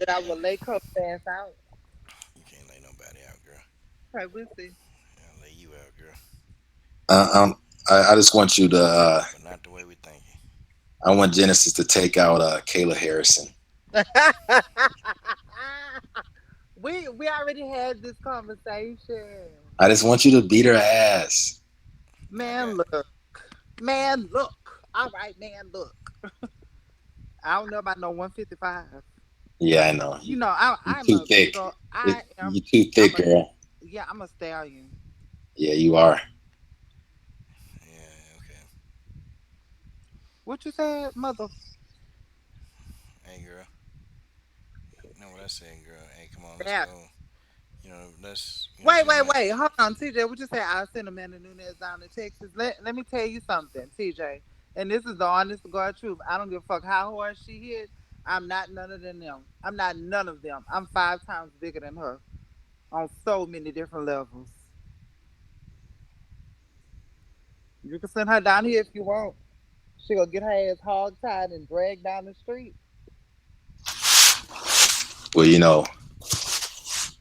That I will lay Coach ass out. You can't lay nobody out, girl. Okay, we'll see. I'll lay you out, girl. Uh, um, I just want you to. But not the way we thinking. I want Genesis to take out Kayla Harrison. we already had this conversation. I just want you to beat her ass. I Man, got. look. Man, look. All right, man, look. I don't know about no 155. Yeah, I know. I'm You too a big thick. old. I am. You too I'm thick, a. girl. Yeah, I'm a stallion. Yeah, you are. Yeah, okay. What you said, mother? Hey, girl. You know what I said, girl? Hey, come on, let's Yeah. go. Let's. You know what I'm Wait, saying? wait, wait. Hold on, TJ. What you say? I'll send Amanda Nunes down to Texas. Let me tell you something, TJ. And this is the honest to God truth. I don't give a fuck how hard she hit. I'm not none of them. I'm not none of them. I'm 5 times bigger than her on so many different levels. You can send her down here if you want. She gonna get her ass hog tied and dragged down the street. Well,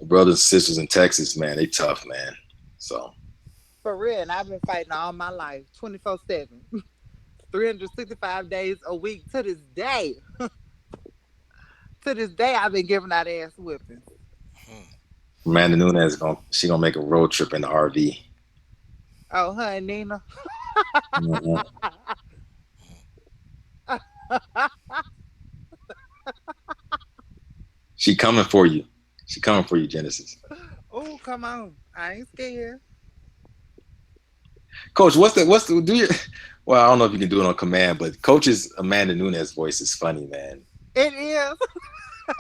brothers and sisters in Texas, man, they tough, man. So For real. And I've been fighting all my life, 24/7, 365 days a week to this day. To this day, I've been giving out ass whippings. Hmm. Amanda Nunes gonna make a road trip in the RV. Oh, honey, Nina. Mhm. She coming for you. She coming for you, Genesis. Oh, come on. I ain't scared. Coach, what's the do you? Well, I don't know if you can do it on command, but Coach's Amanda Nunes voice is funny, man. It is.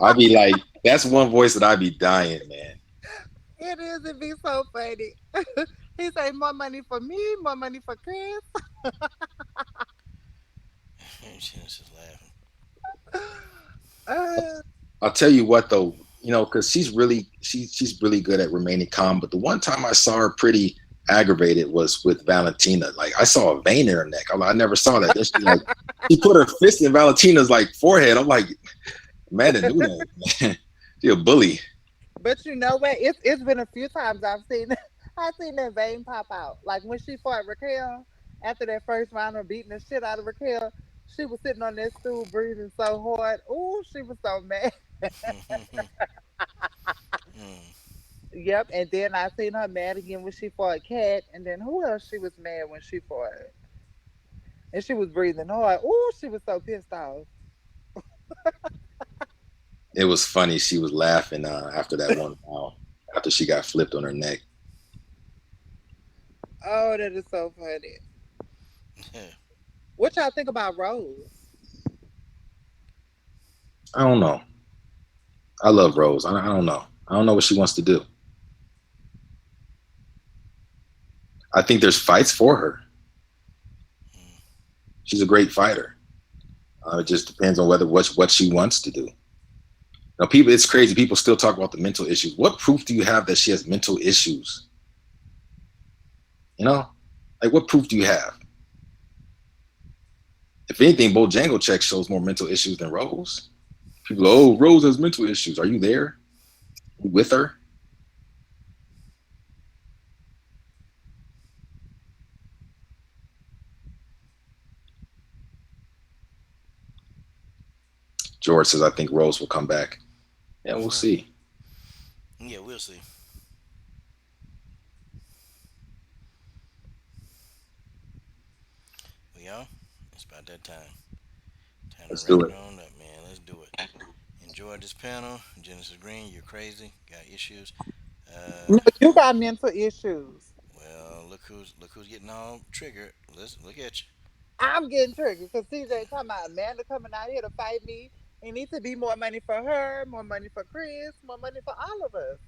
I'd be like, that's one voice that I'd be dying, man. It is. It be so funny. He say more money for me, more money for Chris. She was just laughing. Uh, I'll tell you what though, because she's really good at remaining calm. But the one time I saw her pretty aggravated was with Valentina. Like I saw a vein in her neck. I never saw that. Then she put her fist in Valentina's like forehead. I'm like, Amanda Nunes, man. She a bully. but you know what? It's been a few times I've seen I've seen that vein pop out. Like when she fought Raquel after that first round of beating the shit out of Raquel, she was sitting on that stool breathing so hard. Ooh, she was so mad. Mm. Yep, and then I seen her mad again when she fought Cat, and then who else she was mad when she fought? And she was breathing hard. Ooh, she was so pissed off. It was funny. She was laughing after that one round, after she got flipped on her neck. Oh, that is so funny. What y'all think about Rose? I don't know. I love Rose. I don't know. I don't know what she wants to do. I think there's fights for her. She's a great fighter. It just depends on what she wants to do. Now, people, it's crazy. People still talk about the mental issues. What proof do you have that she has mental issues? Like what proof do you have? If anything, Bojangles shows more mental issues than Rose. People, oh, Rose has mental issues. Are you there? You with her? George says, I think Rose will come back. Yeah, we'll see. Yeah, we'll see. Well, y'all, it's about that time. Time to Let's wrap do it it. on up, man. Let's do it. Enjoyed this panel. Genesis Green, you're crazy. Got issues. No, Uh, you got mental issues. well, look who's getting all triggered. Let's look at you. I'm getting triggered because CJ talking about Amanda coming out here to fight me. It needs to be more money for her, more money for Chris, more money for all of us.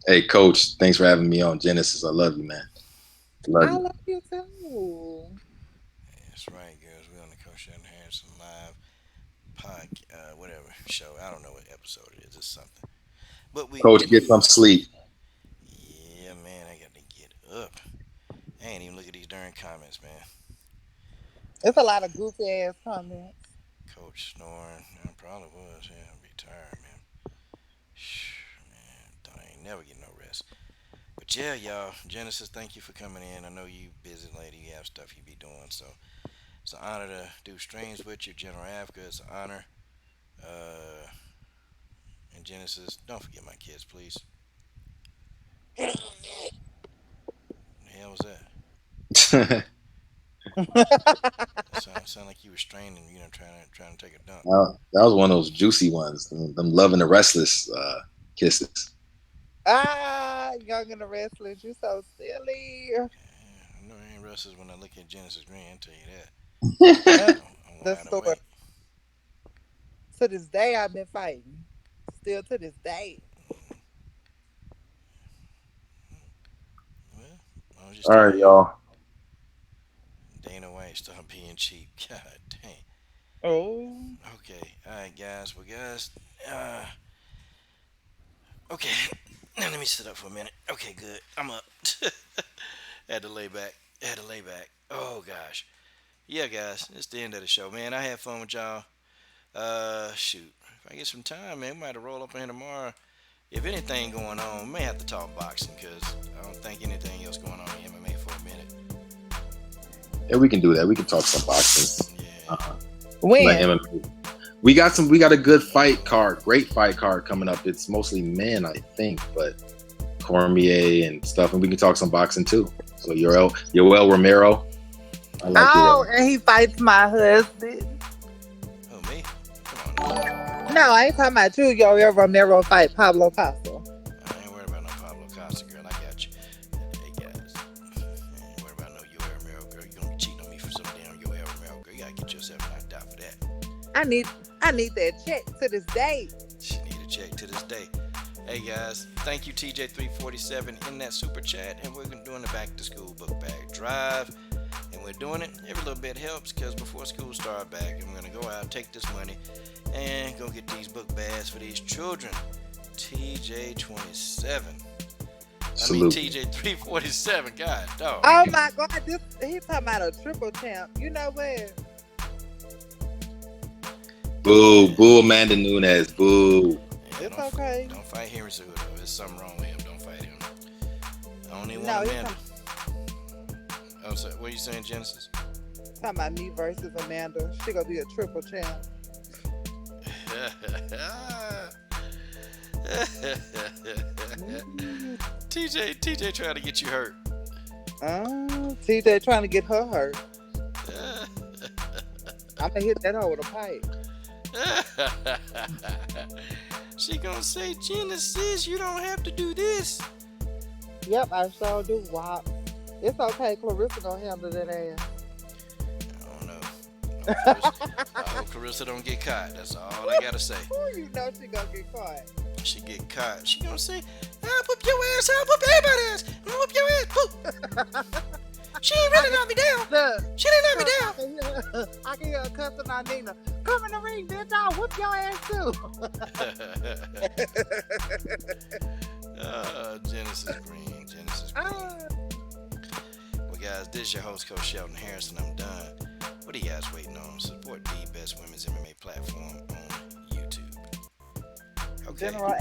Hey, Coach, thanks for having me on Genesis. I love you, man. Love I you. love you too. That's right, girls. We're on the Coach and Harrison live podcast. Whatever. show. I don't know what episode it is. It's something. But Coach, get some sleep. Yeah, man, I got to get up. I ain't even look at these darn comments, man. It's a lot of goofy ass comments. Coach snoring. I probably was. Yeah, I'll be tired, man. Shh, man, I ain't never get no rest. But yeah, y'all, Genesis, thank you for coming in. I know you busy lady. You have stuff you be doing, so it's an honor to do streams with you. General Africa, it's an honor. Uh, and Genesis, don't forget my kids, please. The hell was that? Sound like you were straining, trying to take a dump. That was one of those juicy ones. Them loving the restless kisses. Young and the restless. You so silly. Yeah, I know I ain't restless when I look at Genesis Green. I'll tell you that. I'm The wide story. awake. To this day, I've been fighting. Still to this day. Well, I was just All right, telling you, y'all. Dana White stop being cheap. God dang. Oh. Okay, all right, guys. Well, guys. Okay. Now let me sit up for a minute. Okay, good. I'm up. Had to lay back. Oh gosh. Yeah, guys. It's the end of the show, man. I had fun with y'all. Shoot. If I get some time, man, we might have to roll up in here tomorrow. If anything going on, we may have to talk boxing because I don't think anything else going on in MMA for a minute. Yeah, we can do that. We can talk some boxing. Yeah. When? Like MMA. We got a good fight card, great fight card coming up. It's mostly men, I think, but Cormier and stuff, and we can talk some boxing too. So Yoel Romero. I like Yoel. And he fights my husband. Oh, me? Come on now. No, I ain't talking about you. Yo Romero fight Pablo Costa. I ain't worried about no Pablo Costa, girl. I got you. Hey, guys. I ain't worried about no Yoel Romero, girl. You gonna be cheating on me for some damn Yoel Romero, girl. You gotta get yourself knocked out for that. I need that check to this day. She need a check to this day. Hey guys, thank you TJ347 in that super chat, and we're doing the back to school book bag drive, and we're doing it. Every little bit helps because before school start back, I'm gonna go out, take this money, and go get these book bags for these children. TJ27. Salute. I mean TJ347. God, dog. Oh my God, he's talking about a triple champ. You know what? Boo, Amanda Nunes. Boo. Yeah, It's okay. Don't fight Henry Cejudo. There's something wrong with him. Don't fight him. I don't even No, want he's Amanda. Oh, so what are you saying, Genesis? Talking about me versus Amanda. She gonna be a triple champ. TJ trying to get you hurt. TJ trying to get her hurt. I'm gonna hit that hoe with a pipe. She gonna say, Genesis, you don't have to do this. Yep, I sure do. Wop. It's okay. Clarissa gonna handle that ass. I don't know. I hope Clarissa don't get caught. That's all I gotta say. Ooh, you know she gonna get caught. She get caught. She gonna say, I'll whoop your ass. I'll whoop everybody's ass. I'll whoop your ass. Whoop. She ain't really knock me down. Look, She didn't knock me down. I can hear her cussing on Nina. Come in the ring, bitch. I'll whoop your ass too. Genesis Green. Well, guys, this is your host, Coach Shelton Harrison. I'm done. What are you guys waiting on? Support the best women's MMA platform on YouTube. Okay. General